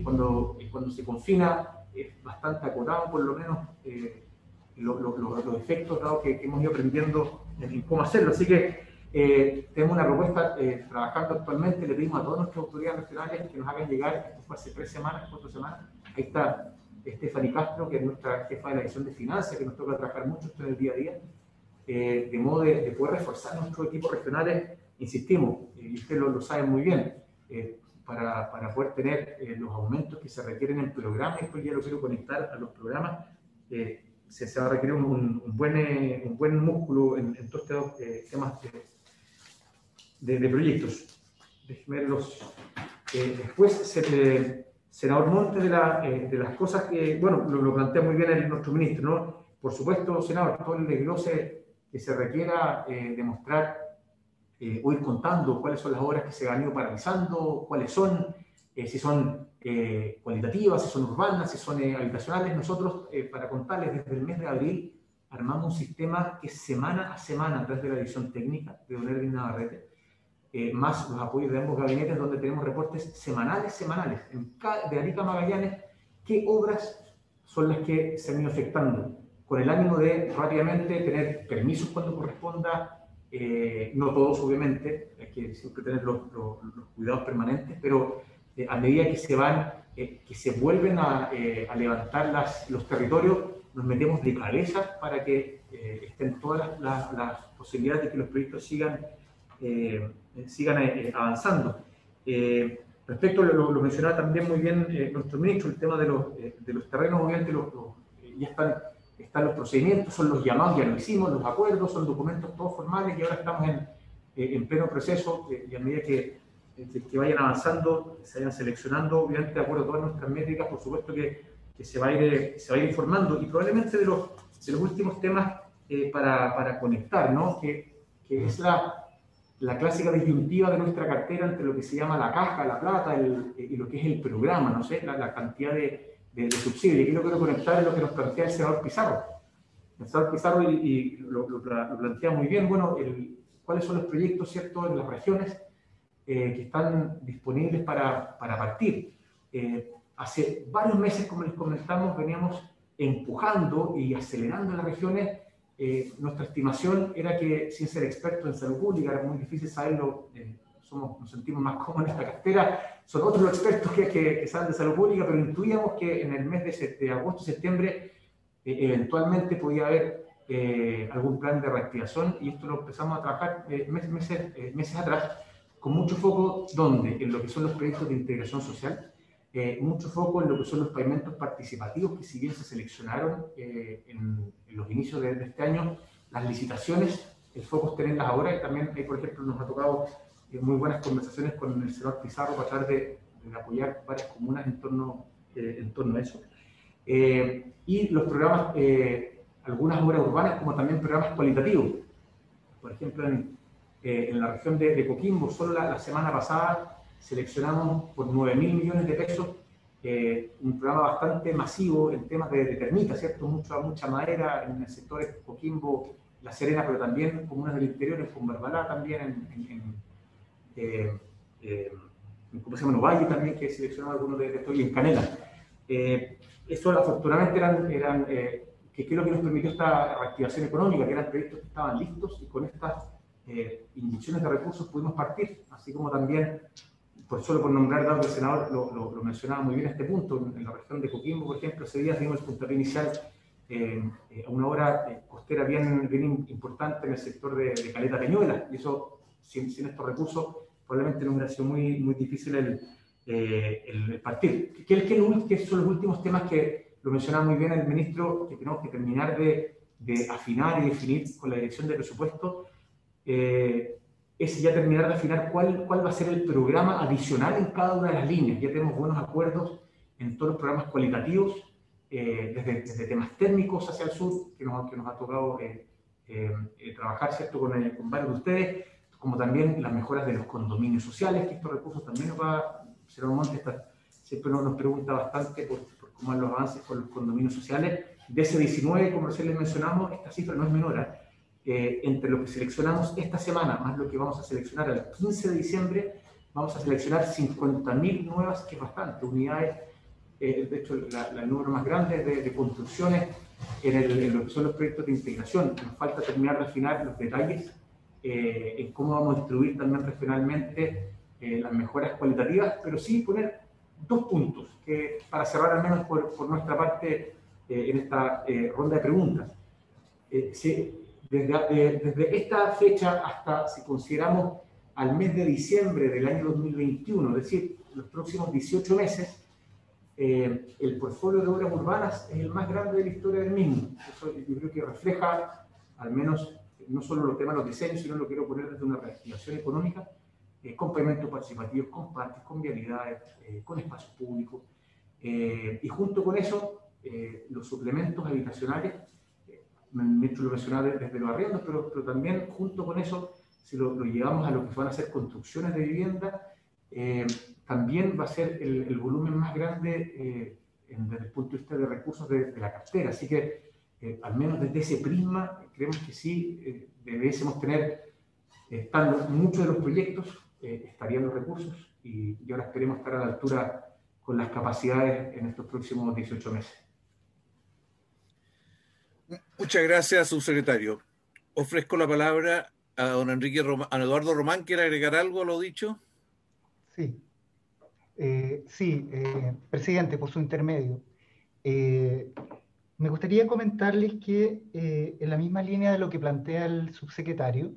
Cuando se confina, es bastante acotado, por lo menos, los efectos dados que hemos ido aprendiendo en cómo hacerlo. Así que tenemos una propuesta trabajando actualmente. Le pedimos a todas nuestras autoridades regionales que nos hagan llegar, esto fue hace 3 semanas, 4 semanas. Ahí está Stephanie Castro, que es nuestra jefa de la Dirección de Finanzas, que nos toca trabajar mucho esto en el día a día, de modo de poder reforzar nuestros equipos regionales, insistimos, y ustedes lo saben muy bien, para poder tener los aumentos que se requieren en programas. Esto ya lo quiero conectar a los programas. Se va a requerir un buen músculo en todos estos temas de proyectos. Déjenme verlos. Después, senador Montes, de las cosas que, bueno, lo plantea muy bien nuestro ministro, ¿no? Por supuesto, senador, todo el desglose que se requiera demostrar o ir contando cuáles son las obras que se han ido paralizando, cuáles son, si son cualitativas, si son urbanas, si son habitacionales. Nosotros, para contarles, desde el mes de abril armamos un sistema que semana a semana, a través de la dirección técnica de don Erwin Navarrete, más los apoyos de ambos gabinetes, donde tenemos reportes semanales, de Arica a Magallanes, qué obras son las que se han ido afectando, con el ánimo de rápidamente tener permisos cuando corresponda. No todos, obviamente, hay que siempre tener los cuidados permanentes, pero a medida que se vuelven a levantar los territorios, nos metemos de cabeza para que estén todas las posibilidades de que los proyectos sigan avanzando. Respecto, lo mencionaba también muy bien nuestro ministro, el tema de los terrenos. Obviamente ya están los procedimientos, son los llamados, ya lo hicimos, los acuerdos, son documentos todos formales, y ahora estamos en pleno proceso, y a medida que vayan avanzando, se vayan seleccionando, obviamente de acuerdo a todas nuestras métricas, por supuesto que se va a ir informando. Y probablemente de los últimos temas para conectar, ¿no? Que es la clásica disyuntiva de nuestra cartera entre lo que se llama la caja, la plata, y lo que es el programa, no sé, la cantidad de subsidios. Y aquí lo quiero conectar es lo que nos plantea el senador Pizarro. El senador Pizarro y lo plantea muy bien. Bueno, cuáles son los proyectos, ¿cierto?, en las regiones que están disponibles para partir. Hace varios meses, como les comentamos, veníamos empujando y acelerando en las regiones. Nuestra estimación era que, sin ser expertos en salud pública, era muy difícil saberlo, nos sentimos más cómodos en esta cartera, son otros los expertos que saben de salud pública, pero intuíamos que en el mes de agosto, septiembre, eventualmente podía haber algún plan de reactivación, y esto lo empezamos a trabajar meses atrás, con mucho foco, en lo que son los proyectos de integración social, mucho foco en lo que son los pavimentos participativos, que si bien se seleccionaron en los inicios de este año, las licitaciones, el foco es tenerlas ahora. Y también, por ejemplo, nos ha tocado muy buenas conversaciones con el senador Pizarro para tratar de apoyar varias comunas en torno a eso. Y los programas, algunas obras urbanas, como también programas cualitativos. Por ejemplo, en la región de Coquimbo, solo la semana pasada seleccionamos por 9.000 millones de pesos un programa bastante masivo en temas de termitas, ¿cierto? Mucha madera en el sector de Coquimbo, La Serena, pero también en comunas del interior, en Cumberbalá también, ¿cómo se llama? Ovalle también, que seleccionó algunos de estos, y en Canela. Eso afortunadamente que es lo que nos permitió esta reactivación económica, que eran proyectos que estaban listos y con estas inyecciones de recursos pudimos partir, así como también, solo por nombrar, dado que el senador lo mencionaba muy bien a este punto, en la región de Coquimbo, por ejemplo, ese día tuvimos el puntapié inicial a una hora costera bien importante en el sector de Caleta Peñuela, y eso, sin estos recursos, probablemente no hubiera sido muy difícil el partir. ¿Qué son los últimos temas que lo mencionaba muy bien el ministro, que tenemos que terminar de afinar y definir con la dirección de presupuesto? Es ya terminar de afinar cuál va a ser el programa adicional en cada una de las líneas. Ya tenemos buenos acuerdos en todos los programas cualitativos, desde temas técnicos hacia el sur, que nos ha tocado trabajar, ¿cierto?, con varios de ustedes, como también las mejoras de los condominios sociales, que estos recursos también será un monte. Siempre nos pregunta bastante por cómo van los avances con los condominios sociales. De ese 19, como recién les mencionamos, esta cifra no es menor. Entre lo que seleccionamos esta semana, más lo que vamos a seleccionar el 15 de diciembre, vamos a seleccionar 50.000 nuevas, que es bastante, unidades. De hecho, el número más grande de construcciones en lo que son los proyectos de integración. Nos falta terminar de afinar los detalles en cómo vamos a distribuir también regionalmente las mejoras cualitativas, pero sí poner 2 puntos que, para cerrar al menos por nuestra parte en esta ronda de preguntas. Desde esta fecha hasta, si consideramos al mes de diciembre del año 2021, es decir, los próximos 18 meses, el portfolio de obras urbanas es el más grande de la historia del mismo. Eso yo creo que refleja, al menos, no solo los temas de los diseños, sino lo quiero poner desde una reactivación económica, con pavimentos participativos, con parques, con vialidades, con espacios públicos. Y junto con eso, los suplementos habitacionales, el ministro lo mencionaba desde los arriendos, pero también junto con eso, si lo llevamos a lo que van a ser construcciones de vivienda, también va a ser el volumen más grande desde el punto de vista de recursos de la cartera. Así que, al menos desde ese prisma, creemos que sí debiésemos tener, estando muchos de los proyectos, estarían los recursos y ahora esperemos estar a la altura con las capacidades en estos próximos 18 meses. Muchas gracias, subsecretario. Ofrezco la palabra a don a Eduardo Román. ¿Quiere agregar algo a lo dicho? Sí. Presidente, por su intermedio. Me gustaría comentarles que en la misma línea de lo que plantea el subsecretario,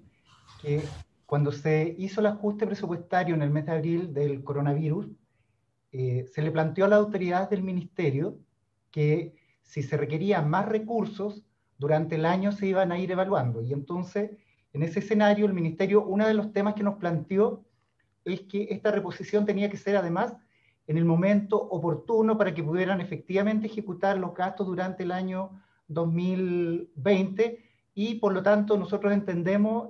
que cuando se hizo el ajuste presupuestario en el mes de abril del coronavirus, se le planteó a la autoridad del ministerio que si se requerían más recursos, durante el año se iban a ir evaluando. Y entonces, en ese escenario, el ministerio, uno de los temas que nos planteó es que esta reposición tenía que ser además en el momento oportuno para que pudieran efectivamente ejecutar los gastos durante el año 2020 y por lo tanto nosotros entendimos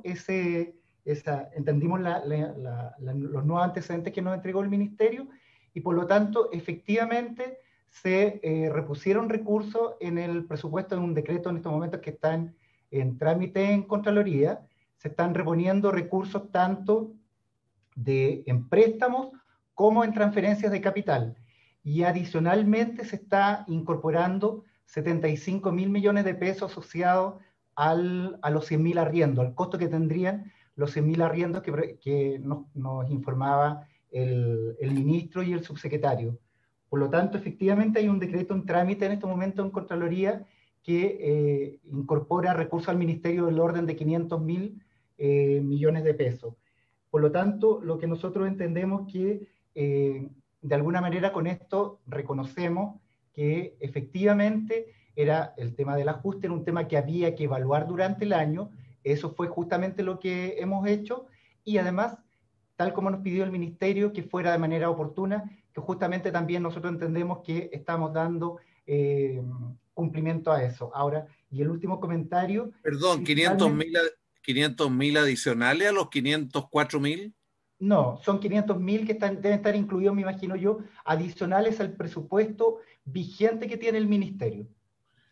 los nuevos antecedentes que nos entregó el ministerio y por lo tanto efectivamente se repusieron recursos en el presupuesto, en un decreto en estos momentos que está en trámite en Contraloría. Se están reponiendo recursos tanto en préstamos como en transferencias de capital. Y adicionalmente se está incorporando 75.000 millones de pesos asociados a los 100.000 arriendos, al costo que tendrían los 100.000 arriendos que nos informaba el ministro y el subsecretario. Por lo tanto, efectivamente hay un decreto en trámite en este momento en Contraloría que incorpora recursos al ministerio del orden de 500.000 millones de pesos. Por lo tanto, lo que nosotros entendemos que de alguna manera con esto reconocemos que efectivamente era el tema del ajuste, era un tema que había que evaluar durante el año. Eso fue justamente lo que hemos hecho y además, tal como nos pidió el ministerio, que fuera de manera oportuna, que justamente también nosotros entendemos que estamos dando cumplimiento a eso. Ahora, y el último comentario... Perdón, 500.000 adicionales a los 504.000. No, son 500.000 que deben estar incluidos, me imagino yo, adicionales al presupuesto vigente que tiene el ministerio.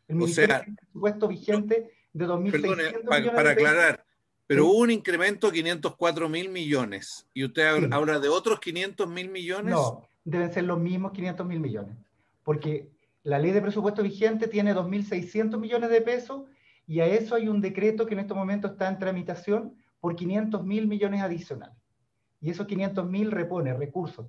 El ministerio tiene un presupuesto vigente de 2.600 para aclarar, pero hubo un incremento de 504.000 millones. ¿Y usted habla de otros 500.000 millones? No, deben ser los mismos 500.000 millones. porque la ley de presupuesto vigente tiene 2.600 millones de pesos y a eso hay un decreto que en este momento está en tramitación por 500.000 millones adicionales. Y esos 500.000 repone recursos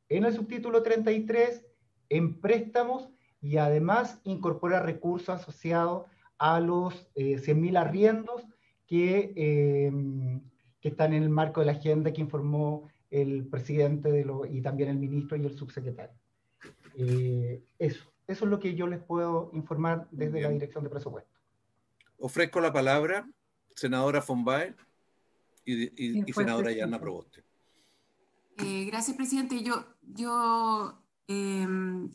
en el subtítulo 33, en préstamos, y además incorpora recursos asociados a los 100.000 arriendos que están en el marco de la agenda que informó el presidente y también el ministro y el subsecretario. Eso es lo que yo les puedo informar desde la Dirección de Presupuesto. Ofrezco la palabra, senadora von Baer y senadora Yarna Proboste. Gracias, presidente. Yo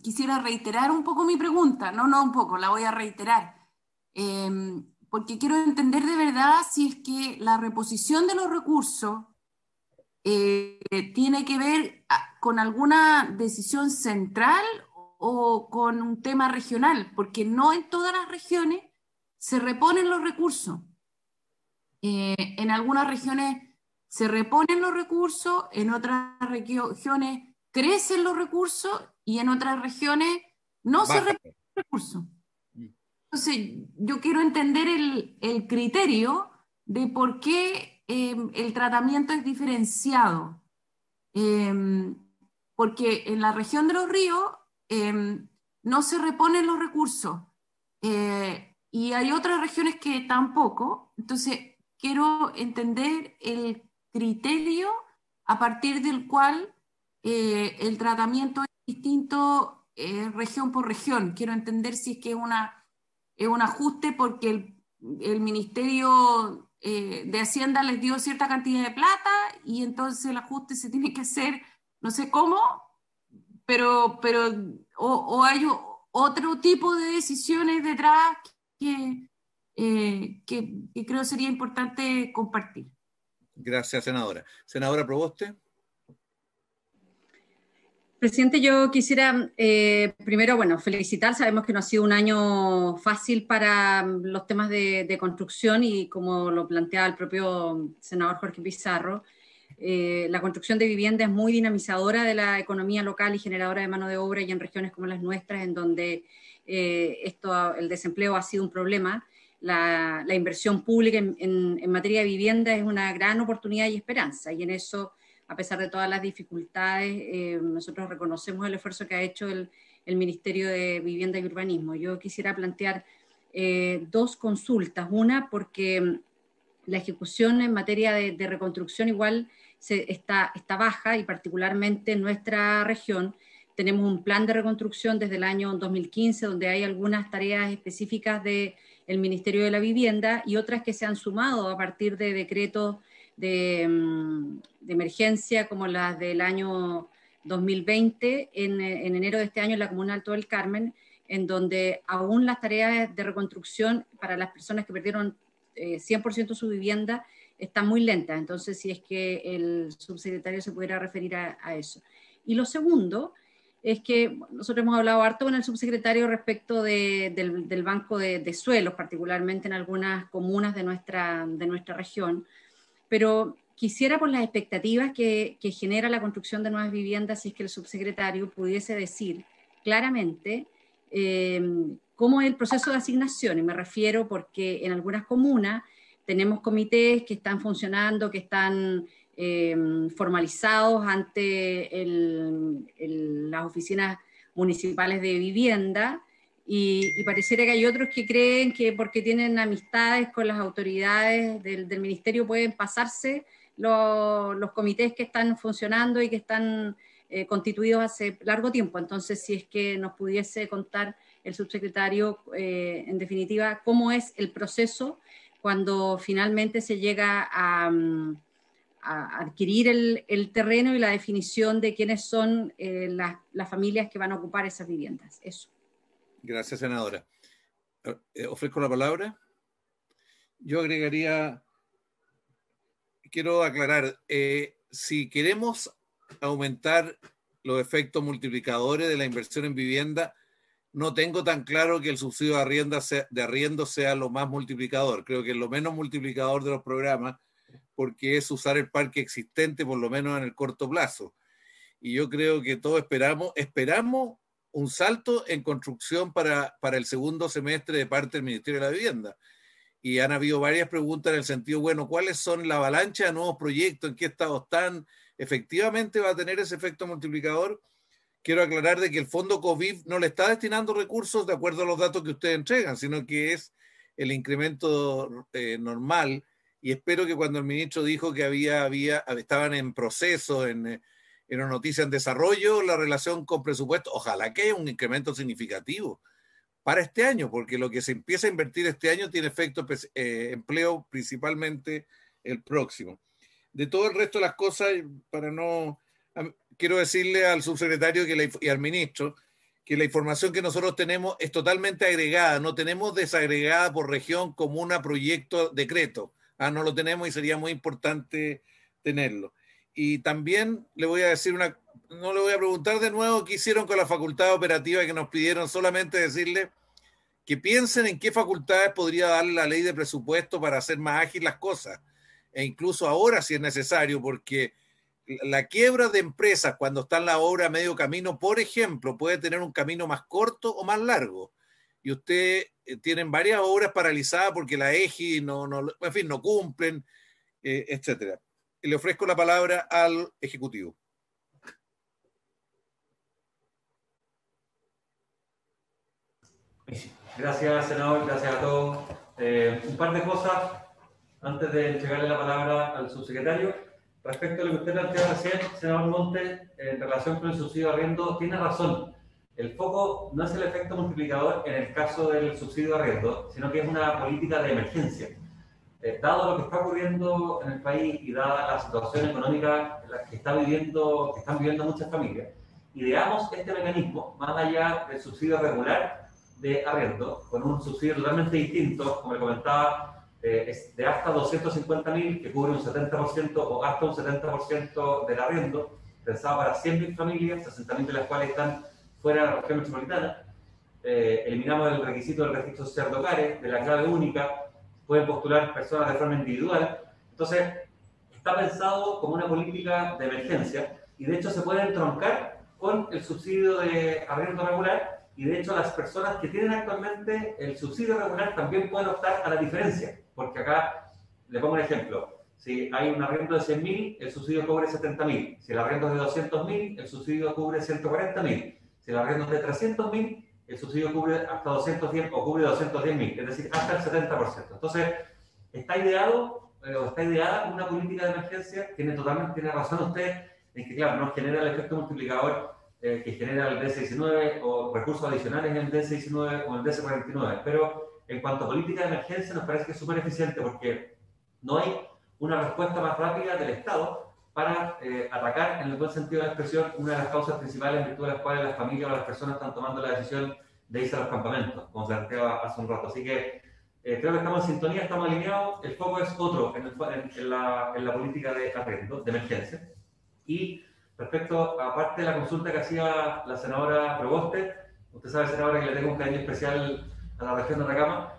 quisiera reiterar un poco mi pregunta. No un poco, la voy a reiterar. Porque quiero entender de verdad si es que la reposición de los recursos tiene que ver con alguna decisión central o con un tema regional, porque no en todas las regiones se reponen los recursos. En algunas regiones se reponen los recursos, en otras regiones crecen los recursos y en otras regiones no se reponen los recursos. Entonces, yo quiero entender el criterio de por qué el tratamiento es diferenciado. Porque en la región de los ríos no se reponen los recursos y hay otras regiones que tampoco. Entonces, quiero entender el criterio a partir del cual el tratamiento es distinto región por región. Quiero entender si es que es un ajuste porque el Ministerio de Hacienda les dio cierta cantidad de plata y entonces el ajuste se tiene que hacer, no sé cómo, pero hay otro tipo de decisiones detrás que creo sería importante compartir. Gracias, senadora. Senadora Proboste. Presidente, yo quisiera primero, felicitar. Sabemos que no ha sido un año fácil para los temas de construcción y como lo planteaba el propio senador Jorge Pizarro, la construcción de vivienda es muy dinamizadora de la economía local y generadora de mano de obra, y en regiones como las nuestras, en donde el desempleo ha sido un problema, la inversión pública en materia de vivienda es una gran oportunidad y esperanza, y en eso, a pesar de todas las dificultades, nosotros reconocemos el esfuerzo que ha hecho el Ministerio de Vivienda y Urbanismo. Yo quisiera plantear dos consultas. Una, porque la ejecución en materia de reconstrucción igual está baja, y particularmente en nuestra región tenemos un plan de reconstrucción desde el año 2015, donde hay algunas tareas específicas del Ministerio de la Vivienda y otras que se han sumado a partir de decretos de emergencia, como las del año 2020, en enero de este año en la Comuna Alto del Carmen, en donde aún las tareas de reconstrucción para las personas que perdieron 100% su vivienda están muy lentas. Entonces, si es que el subsecretario se pudiera referir a eso. Y lo segundo es que nosotros hemos hablado harto con el subsecretario respecto del banco de suelos, particularmente en algunas comunas de nuestra región, pero quisiera, por las expectativas que genera la construcción de nuevas viviendas, si es que el subsecretario pudiese decir claramente cómo es el proceso de asignación. Y me refiero porque en algunas comunas tenemos comités que están funcionando, que están formalizados ante las oficinas municipales de vivienda, y pareciera que hay otros que creen que porque tienen amistades con las autoridades del ministerio pueden pasarse los comités que están funcionando y que están constituidos hace largo tiempo. Entonces, si es que nos pudiese contar el subsecretario, en definitiva, cómo es el proceso cuando finalmente se llega a adquirir el terreno y la definición de quiénes son las familias que van a ocupar esas viviendas. Eso. Gracias, senadora. Ofrezco la palabra. Yo agregaría, quiero aclarar, si queremos aumentar los efectos multiplicadores de la inversión en vivienda, no tengo tan claro que el subsidio de arriendo sea lo más multiplicador. Creo que es lo menos multiplicador de los programas, porque es usar el parque existente, por lo menos en el corto plazo. Y yo creo que todos esperamos un salto en construcción para el segundo semestre de parte del Ministerio de la Vivienda. Y han habido varias preguntas en el sentido, bueno, ¿cuáles son la avalancha de nuevos proyectos? ¿En qué estado están? ¿Efectivamente va a tener ese efecto multiplicador? Quiero aclarar de que el fondo COVID no le está destinando recursos de acuerdo a los datos que ustedes entregan, sino que es el incremento normal. Y espero que cuando el ministro dijo que estaban en proceso, en una noticia en desarrollo, la relación con presupuesto, ojalá que haya un incremento significativo para este año, porque lo que se empieza a invertir este año tiene efecto empleo principalmente el próximo. De todo el resto de las cosas, quiero decirle al subsecretario y al ministro que la información que nosotros tenemos es totalmente agregada, no tenemos desagregada por región, comuna, proyecto, decreto. No lo tenemos y sería muy importante tenerlo. Y también le voy a decir no le voy a preguntar de nuevo qué hicieron con la facultad operativa que nos pidieron, solamente decirle que piensen en qué facultades podría darle la ley de presupuesto para hacer más ágil las cosas, e incluso ahora si es necesario, porque la quiebra de empresas cuando está en la obra a medio camino, por ejemplo, puede tener un camino más corto o más largo. Y usted tienen varias obras paralizadas porque la EGI no cumplen, etcétera. Le ofrezco la palabra al Ejecutivo. Gracias, senador, gracias a todos. Un par de cosas antes de entregarle la palabra al subsecretario. Respecto a lo que usted planteó recién, senador Montes, en relación con el subsidio de arriendo, tiene razón. El foco no es el efecto multiplicador en el caso del subsidio de arriendo, sino que es una política de emergencia. Dado lo que está ocurriendo en el país y dada la situación económica en la que están viviendo muchas familias, ideamos este mecanismo más allá del subsidio regular de arriendo, con un subsidio totalmente distinto, como le comentaba, es de hasta 250.000, que cubre un 70% o hasta un 70% del arriendo, pensado para 100.000 familias, 60.000 de las cuales están fuera de la región metropolitana. Eliminamos el requisito del registro social de hogares, de la clave única, pueden postular personas de forma individual. Entonces, está pensado como una política de emergencia y de hecho se puede entroncar con el subsidio de arriendo regular, y de hecho las personas que tienen actualmente el subsidio regular también pueden optar a la diferencia, porque acá, le pongo un ejemplo, si hay un arriendo de 100.000, el subsidio cubre 70.000, si el arriendo es de 200.000, el subsidio cubre 140.000, si el arriendo es de 300.000, el subsidio cubre hasta 210 o cubre 210.000, es decir, hasta el 70%. Entonces, está ideada como una política de emergencia. Tiene razón usted en que, claro, no genera el efecto multiplicador que genera el DC-19 o recursos adicionales en el DC-19 o el DC-49. Pero en cuanto a política de emergencia, nos parece que es súper eficiente porque no hay una respuesta más rápida del Estado para atacar, en el buen sentido de la expresión, una de las causas principales en virtud de las cuales las familias o las personas están tomando la decisión de irse a los campamentos, como se planteaba hace un rato. Así que creo que estamos en sintonía, estamos alineados. El foco es otro en la política de arriendo, de emergencia. Y respecto, aparte de la consulta que hacía la senadora Proboste, usted sabe, senadora, que le tengo un cariño especial a la región de Atacama.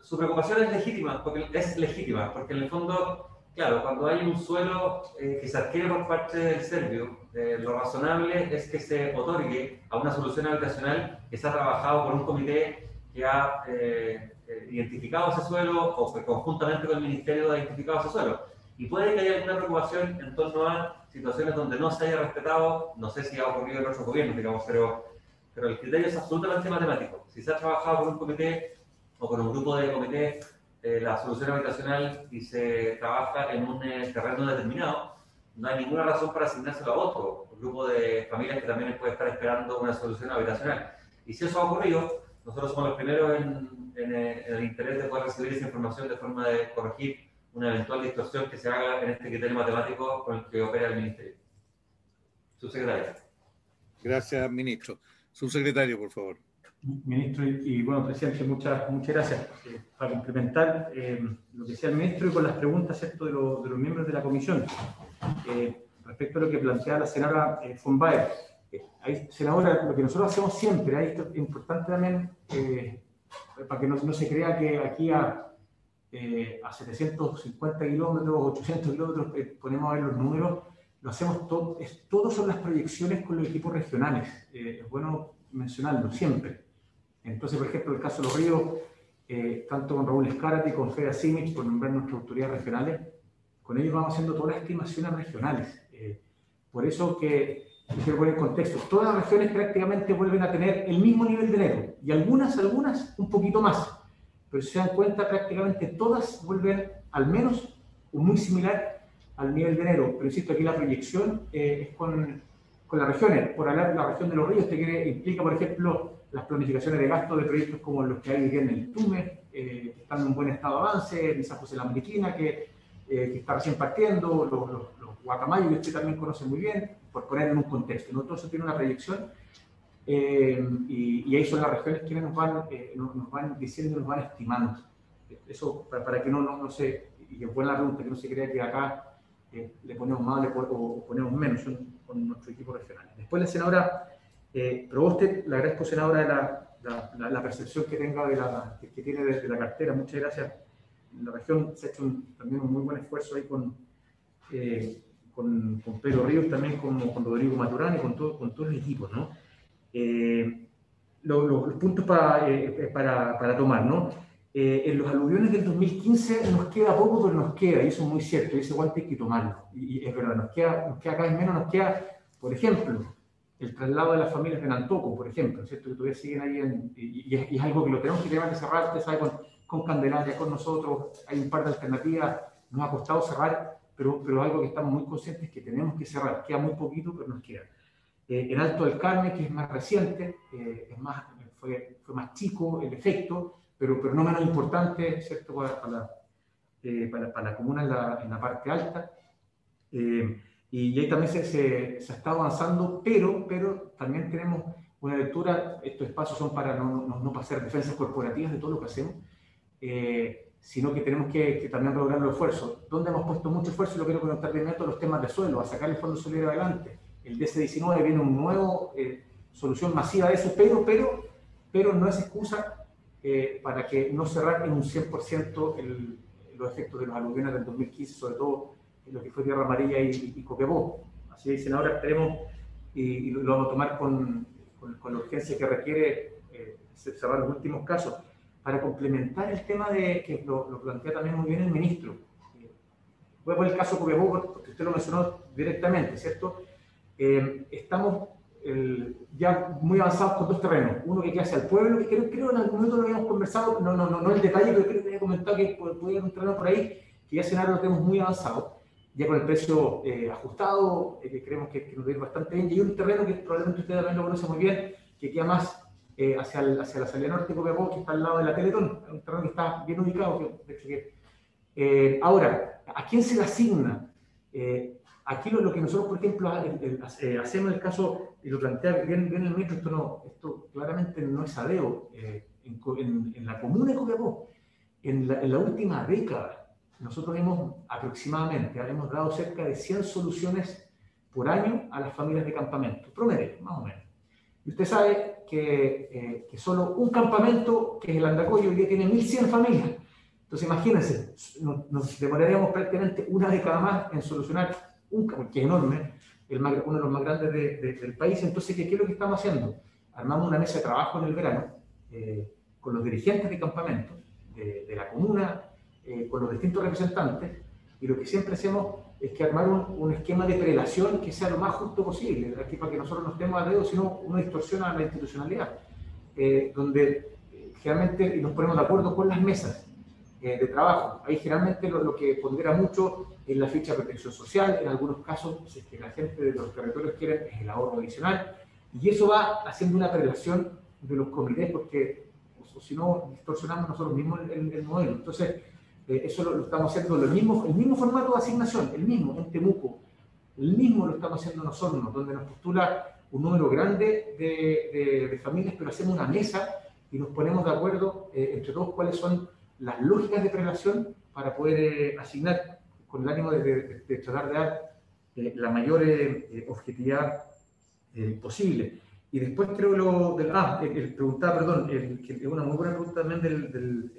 Su preocupación es legítima, porque en el fondo, claro, cuando hay un suelo que se adquiere por parte del serbio, lo razonable es que se otorgue a una solución habitacional que se ha trabajado por un comité que ha identificado ese suelo o que conjuntamente con el ministerio ha identificado ese suelo. Y puede que haya alguna preocupación en torno a situaciones donde no se haya respetado, no sé si ha ocurrido en otros gobiernos, digamos, pero el criterio es absolutamente matemático. Si se ha trabajado con un comité o con un grupo de comité la solución habitacional y se trabaja en un terreno determinado, no hay ninguna razón para asignárselo a otro grupo de familias que también puede estar esperando una solución habitacional. Y si eso ha ocurrido, nosotros somos los primeros en el interés de poder recibir esa información de forma de corregir una eventual distorsión que se haga en este criterio matemático con el que opera el Ministerio. Subsecretario. Gracias, ministro. Subsecretario, por favor. Ministro, y bueno, presidente, muchas gracias. Para complementar lo que decía el ministro y con las preguntas, ¿cierto?, de los miembros de la comisión, respecto a lo que planteaba la senadora von Baer. Senadora, lo que nosotros hacemos siempre, esto es importante también, para que no se crea que aquí a 750 kilómetros, 800 kilómetros, ponemos a ver los números. lo hacemos todo, todos son las proyecciones con los equipos regionales. Es bueno mencionarlo siempre. Entonces, por ejemplo, el caso de Los Ríos, tanto con Raúl Escárate y con Feda Simic, por nombrar nuestras autoridades regionales, con ellos vamos haciendo todas las estimaciones regionales. Por eso que, quiero poner en contexto, todas las regiones prácticamente vuelven a tener el mismo nivel de enero, y algunas un poquito más, pero si se dan cuenta, prácticamente todas vuelven al menos muy similar al nivel de enero. Pero insisto, aquí la proyección es con las regiones. Por hablar de la región de Los Ríos, implica, por ejemplo, las planificaciones de gasto de proyectos como los que hay en el TUME, que están en un buen estado de avance, en San José de la Mariquina, que está recién partiendo, los Guacamayo, que usted también conoce muy bien, por poner en un contexto, ¿no? Todo eso tiene una proyección, y ahí son las regiones quienes nos van diciendo, nos van estimando. Eso para que no se, y es buena la pregunta, que no se crea que acá le ponemos más o ponemos menos con nuestro equipo regional. Después la senadora Proboste, le agradezco, senadora, la percepción que tenga que tiene de la cartera. Muchas gracias. En la región se ha hecho también un muy buen esfuerzo ahí con Pedro Ríos, también con Rodrigo Maturán y con todos los equipos, ¿no? Los puntos para tomar, ¿no? En los aluviones del 2015 nos queda poco, pero nos queda, y eso es muy cierto, y ese guante hay que tomarlo. Y es verdad, nos queda cada vez menos, nos queda, por ejemplo, el traslado de las familias de Nantoco, por ejemplo, ¿cierto? Que todavía siguen ahí, y es algo que lo tenemos que cerrar, usted sabe, con Candelaria, con nosotros, hay un par de alternativas, nos ha costado cerrar, pero algo que estamos muy conscientes es que tenemos que cerrar, queda muy poquito, pero nos queda. En Alto del Carmen, que es más reciente, fue más chico el efecto, pero no menos importante, ¿cierto? Para la comuna en la parte alta. Y ahí también se está avanzando, pero también tenemos una lectura. Estos espacios son para no hacer defensas corporativas de todo lo que hacemos, sino que tenemos que también lograr los esfuerzos. ¿Dónde hemos puesto mucho esfuerzo? Lo quiero conectar de inmediato, los temas de suelo, a sacar el Fondo Solidario adelante. El DC-19 viene un nuevo solución masiva de eso, pero no es excusa para que no cerrar en un 100% los efectos de los aluviones del 2015, sobre todo en lo que fue Tierra Amarilla y Copiapó. Así que, senadora, esperemos y lo vamos a tomar con la urgencia que requiere cerrar los últimos casos. Para complementar el tema que lo plantea también muy bien el ministro. Voy a poner el caso Copiapó porque usted lo mencionó directamente, ¿cierto? Estamos ya muy avanzados con dos terrenos. Uno que queda hacia el pueblo, que creo en algún momento lo habíamos conversado, no el detalle, pero creo que había comentado que podía haber un terreno por ahí, que ya escenario lo tenemos muy avanzado, ya con el precio ajustado, que creemos que nos va a ir bastante bien. Y hay un terreno que probablemente usted también lo conoce muy bien, que queda más hacia la salida norte de Copiapó, que está al lado de la Teletón, un terreno que está bien ubicado. Ahora, ¿a quién se le asigna? Aquí lo que nosotros, por ejemplo, hacemos en el caso, y lo plantea bien el ministro, esto claramente no es adeo. En la comuna de Copiapó, en la última década, nosotros hemos dado cerca de 100 soluciones por año a las familias de campamento, promedio, más o menos. Y usted sabe que solo un campamento, que es el Andacoyo, hoy día tiene 1.100 familias. Entonces, imagínense, nos demoraríamos prácticamente una década más en solucionar que es enorme, uno de los más grandes del país. Entonces, ¿qué es lo que estamos haciendo? Armamos una mesa de trabajo en el verano con los dirigentes de campamentos de la comuna, con los distintos representantes, y lo que siempre hacemos es que armar un esquema de prelación que sea lo más justo posible, aquí para que nosotros no estemos a dedo, sino uno distorsiona la institucionalidad, donde generalmente nos ponemos de acuerdo con las mesas de trabajo. Ahí generalmente lo que pondera mucho es la ficha de protección social, en algunos casos, si es que la gente de los territorios quiere, es el ahorro adicional, y eso va haciendo una prelación de los comités, porque si no distorsionamos nosotros mismos el modelo. Entonces, eso lo estamos haciendo, el mismo formato de asignación, el mismo en Temuco, el mismo lo estamos haciendo nosotros, donde nos postula un número grande de familias, pero hacemos una mesa y nos ponemos de acuerdo entre todos cuáles son las lógicas de prelación para poder asignar con el ánimo de tratar de dar la mayor objetividad posible. Y después creo preguntaba, perdón, que es una muy buena pregunta también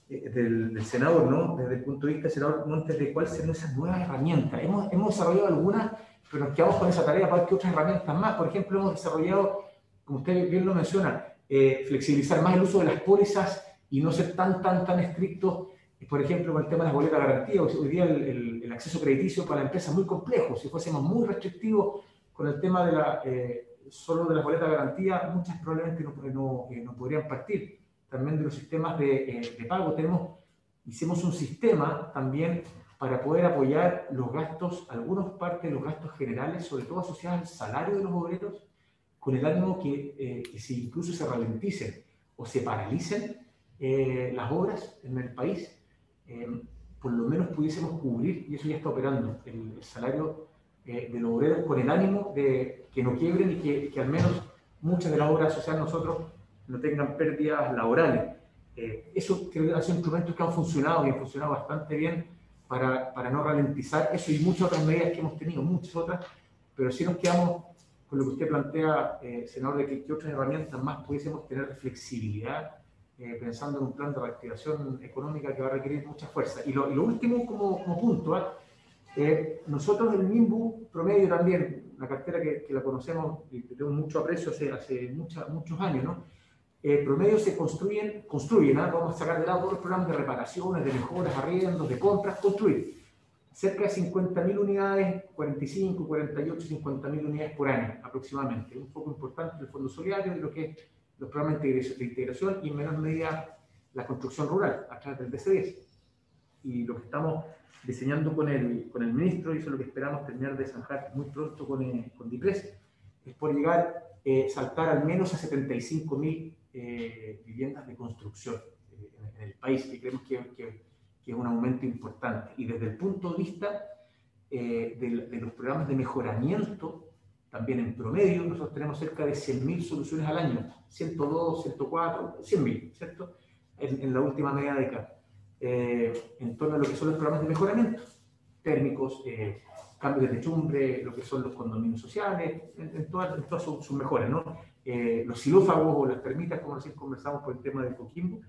del senador, ¿no? Desde el punto de vista del senador Montes, de cuáles son esas nuevas herramientas. Hemos desarrollado algunas, pero nos quedamos con esa tarea para ver qué otras herramientas más. Por ejemplo, hemos desarrollado, como usted bien lo menciona, flexibilizar más el uso de las pólizas y no ser tan estrictos, por ejemplo, con el tema de las boletas de garantía. Hoy día el acceso crediticio para la empresa es muy complejo. Si fuésemos muy restrictivos con el tema de solo de las boletas de garantía, muchas probablemente no podrían partir. También de los sistemas de pago. Hicimos un sistema también para poder apoyar los gastos, algunas partes de los gastos generales, sobre todo asociados al salario de los obreros, con el ánimo que si incluso se ralenticen o se paralicen las obras en el país, por lo menos pudiésemos cubrir, y eso ya está operando, el salario de los obreros, con el ánimo de que no quiebren y que al menos muchas de las obras asociadas a nosotros no tengan pérdidas laborales. Eso creo que han sido instrumentos que han funcionado y han funcionado bastante bien para no ralentizar eso y muchas otras medidas que hemos tenido, muchas otras, pero sí nos quedamos con lo que usted plantea, senador, de que otras herramientas más pudiésemos tener de flexibilidad, pensando en un plan de reactivación económica que va a requerir mucha fuerza. Y lo último como punto, nosotros en el MIMBU promedio también, una cartera que la conocemos y que tengo mucho aprecio hace muchos años, ¿no? Promedio se construyen, vamos a sacar de lado todos los programas de reparaciones, de mejoras, arriendos, de compras, construir cerca de 50.000 unidades, 45, 48, 50.000 unidades por año aproximadamente. Un poco importante el Fondo Solidario y lo que es los programas de integración y en menor medida la construcción rural a través del DC10. Y lo que estamos diseñando con el ministro, y eso es lo que esperamos terminar de zanjar muy pronto con DIPRES, es por llegar, saltar al menos a 75.000 viviendas de construcción en el país, que creemos que es un aumento importante. Y desde el punto de vista de los programas de mejoramiento, también en promedio, nosotros tenemos cerca de 100.000 soluciones al año, 102, 104, 100.000, ¿cierto? En la última media década, en torno a lo que son los programas de mejoramiento, térmicos, cambios de techumbre, lo que son los condominios sociales, en todas sus mejoras, ¿no? Los xilófagos o las termitas, como recién conversamos por el tema del Coquimbo,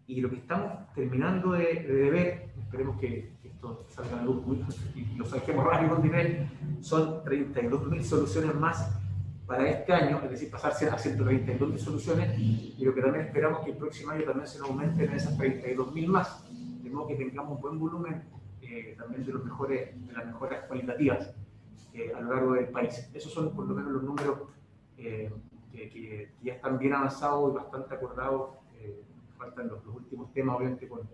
y lo que estamos terminando de ver, esperemos que esto salga a la luz y lo saquemos rápido con DIPRES, son 32.000 soluciones más para este año, es decir, pasarse a 132.000 soluciones, y lo que también esperamos que el próximo año también se nos aumenten esas 32.000 más, de modo que tengamos un buen volumen también de las mejoras cualitativas a lo largo del país. Esos son por lo menos los números que ya están bien avanzados y bastante acordados. Faltan los últimos temas, obviamente, con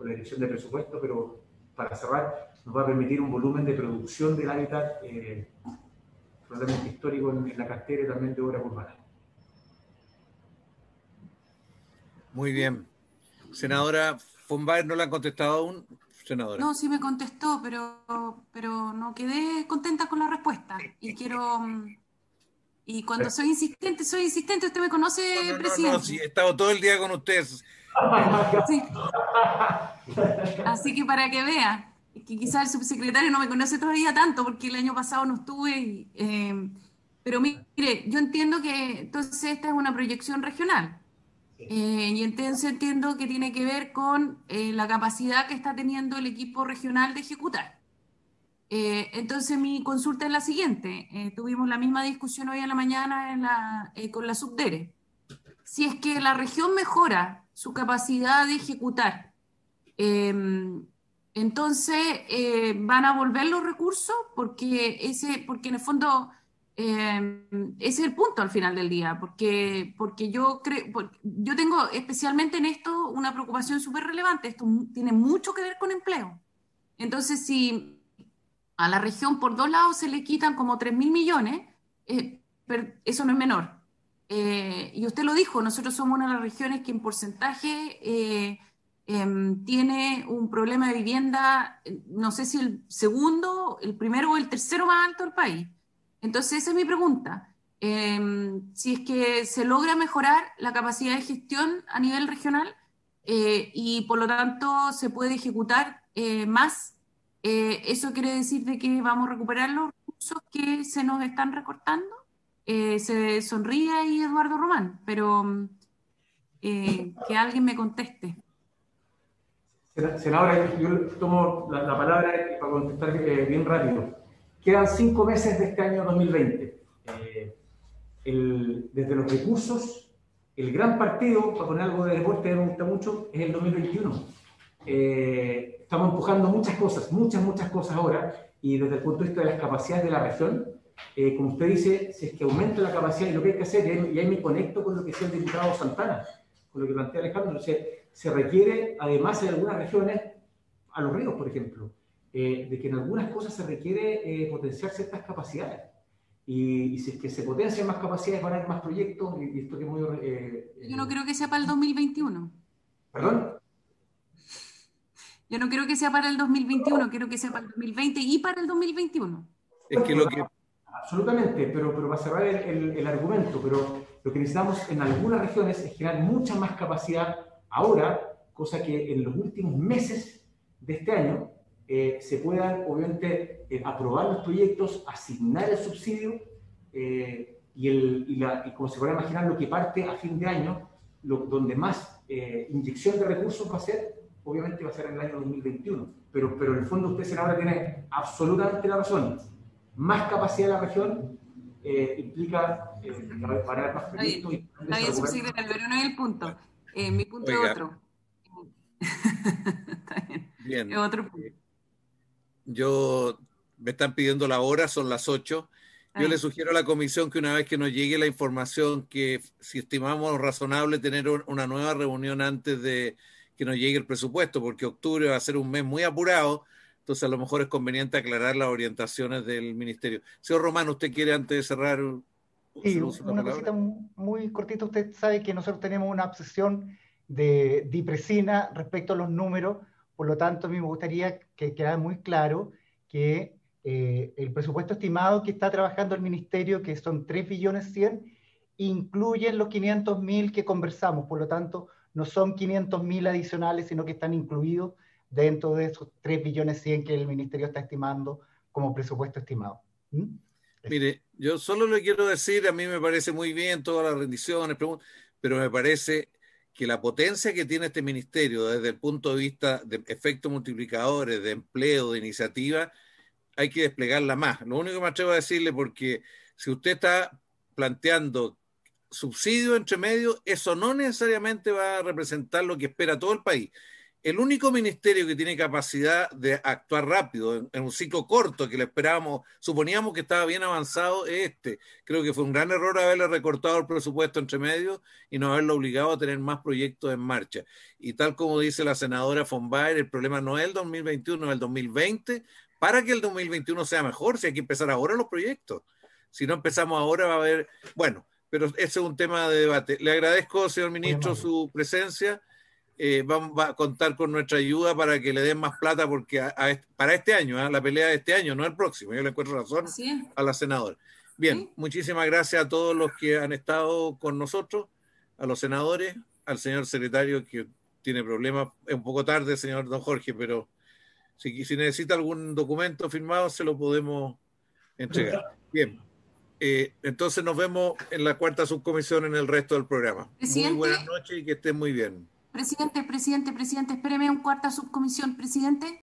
la dirección de presupuesto, pero para cerrar, nos va a permitir un volumen de producción del hábitat probablemente histórico en la cartera y también de obras urbanas. Muy bien. Senadora von Baer, ¿no la han contestado aún? Senadora. No, sí me contestó, pero no quedé contenta con la respuesta. Y quiero... Y cuando soy insistente, usted me conoce, presidente. No, sí, he estado todo el día con ustedes. Sí. Así que para que vea, que quizás el subsecretario no me conoce todavía tanto, porque el año pasado no estuve. Pero mire, yo entiendo que entonces esta es una proyección regional. Y entonces entiendo que tiene que ver con la capacidad que está teniendo el equipo regional de ejecutar. Entonces mi consulta es la siguiente. Tuvimos la misma discusión hoy en la mañana con la Subdere. Si es que la región mejora su capacidad de ejecutar, entonces van a volver los recursos, porque en el fondo ese es el punto al final del día, porque yo tengo especialmente en esto una preocupación súper relevante. Esto tiene mucho que ver con empleo. Entonces, si a la región por dos lados se le quitan como 3.000 millones, pero eso no es menor. Y usted lo dijo, nosotros somos una de las regiones que en porcentaje tiene un problema de vivienda, no sé si el segundo, el primero o el tercero más alto del país. Entonces esa es mi pregunta. Si es que se logra mejorar la capacidad de gestión a nivel regional y por lo tanto se puede ejecutar más, ¿eso quiere decir de que vamos a recuperar los recursos que se nos están recortando? Se sonríe ahí Eduardo Román, pero que alguien me conteste. Senadora, yo tomo la palabra para contestar bien rápido. Quedan 5 meses de este año 2020. Desde los recursos, el gran partido, para poner algo de deporte que me gusta mucho, es el 2021. Estamos empujando muchas cosas ahora, y desde el punto de vista de las capacidades de la región, como usted dice, si es que aumenta la capacidad, y lo que hay que hacer, y ahí me conecto con lo que decía el diputado Santana, con lo que plantea Alejandro, se requiere, además en algunas regiones, a los ríos, por ejemplo, de que en algunas cosas se requiere potenciar ciertas capacidades. Y si es que se potencian más capacidades, van a haber más proyectos, y esto que es muy... Yo no creo que sea para el 2021. ¿Perdón? Yo no creo que sea para el 2021, quiero que sea para el 2020 y para el 2021. Es que lo que... Absolutamente, pero para cerrar el argumento, pero lo que necesitamos en algunas regiones es generar mucha más capacidad ahora, cosa que en los últimos meses de este año se puedan, obviamente, aprobar los proyectos, asignar el subsidio y como se puede imaginar, lo que parte a fin de año, donde más inyección de recursos va a ser, obviamente va a ser en el año 2021. Pero en el fondo usted, senadora, tiene absolutamente la razón. Más capacidad de la región implica parar más proyectos. Está bien, subsecretario, pero no es el punto. Mi punto es otro. Está bien. Es otro punto. Me están pidiendo la hora, son las 8. Yo le sugiero a la comisión que una vez que nos llegue la información, que si estimamos razonable tener una nueva reunión antes de que nos llegue el presupuesto, porque octubre va a ser un mes muy apurado, entonces a lo mejor es conveniente aclarar las orientaciones del ministerio. Señor Romano, ¿usted quiere antes de cerrar? Sí, una cosita muy cortita. Usted sabe que nosotros tenemos una obsesión de Dipresina respecto a los números, por lo tanto a mí me gustaría que quedara muy claro que el presupuesto estimado que está trabajando el ministerio, que son 3.100.000.000, incluyen los 500.000 que conversamos, por lo tanto no son 500.000 adicionales, sino que están incluidos dentro de esos 3.100.000.000 que el ministerio está estimando como presupuesto estimado. Mire, yo solo le quiero decir, a mí me parece muy bien todas las rendiciones, pero me parece que la potencia que tiene este ministerio desde el punto de vista de efectos multiplicadores, de empleo, de iniciativa, hay que desplegarla más. Lo único que me atrevo a decirle, porque si usted está planteando subsidio entre medio, eso no necesariamente va a representar lo que espera todo el país. El único ministerio que tiene capacidad de actuar rápido en un ciclo corto que le esperábamos, suponíamos que estaba bien avanzado, es este. Creo que fue un gran error haberle recortado el presupuesto entre medio y no haberlo obligado a tener más proyectos en marcha. Y tal como dice la senadora von Baer, el problema no es el 2021, es el 2020, para que el 2021 sea mejor, si hay que empezar ahora los proyectos. Si no empezamos ahora va a haber... Bueno, pero ese es un tema de debate. Le agradezco, señor ministro, su presencia. Vamos a contar con nuestra ayuda para que le den más plata, porque para este año, la pelea de este año, no el próximo. Yo le encuentro razón a la senadora. Bien, muchísimas gracias a todos los que han estado con nosotros, a los senadores, al señor secretario que tiene problemas. Es un poco tarde, señor don Jorge, pero si necesita algún documento firmado, se lo podemos entregar. Bien. Entonces nos vemos en la cuarta subcomisión en el resto del programa. Muy buenas noches y que estén muy bien. Presidente, espéreme un cuarta subcomisión, presidente.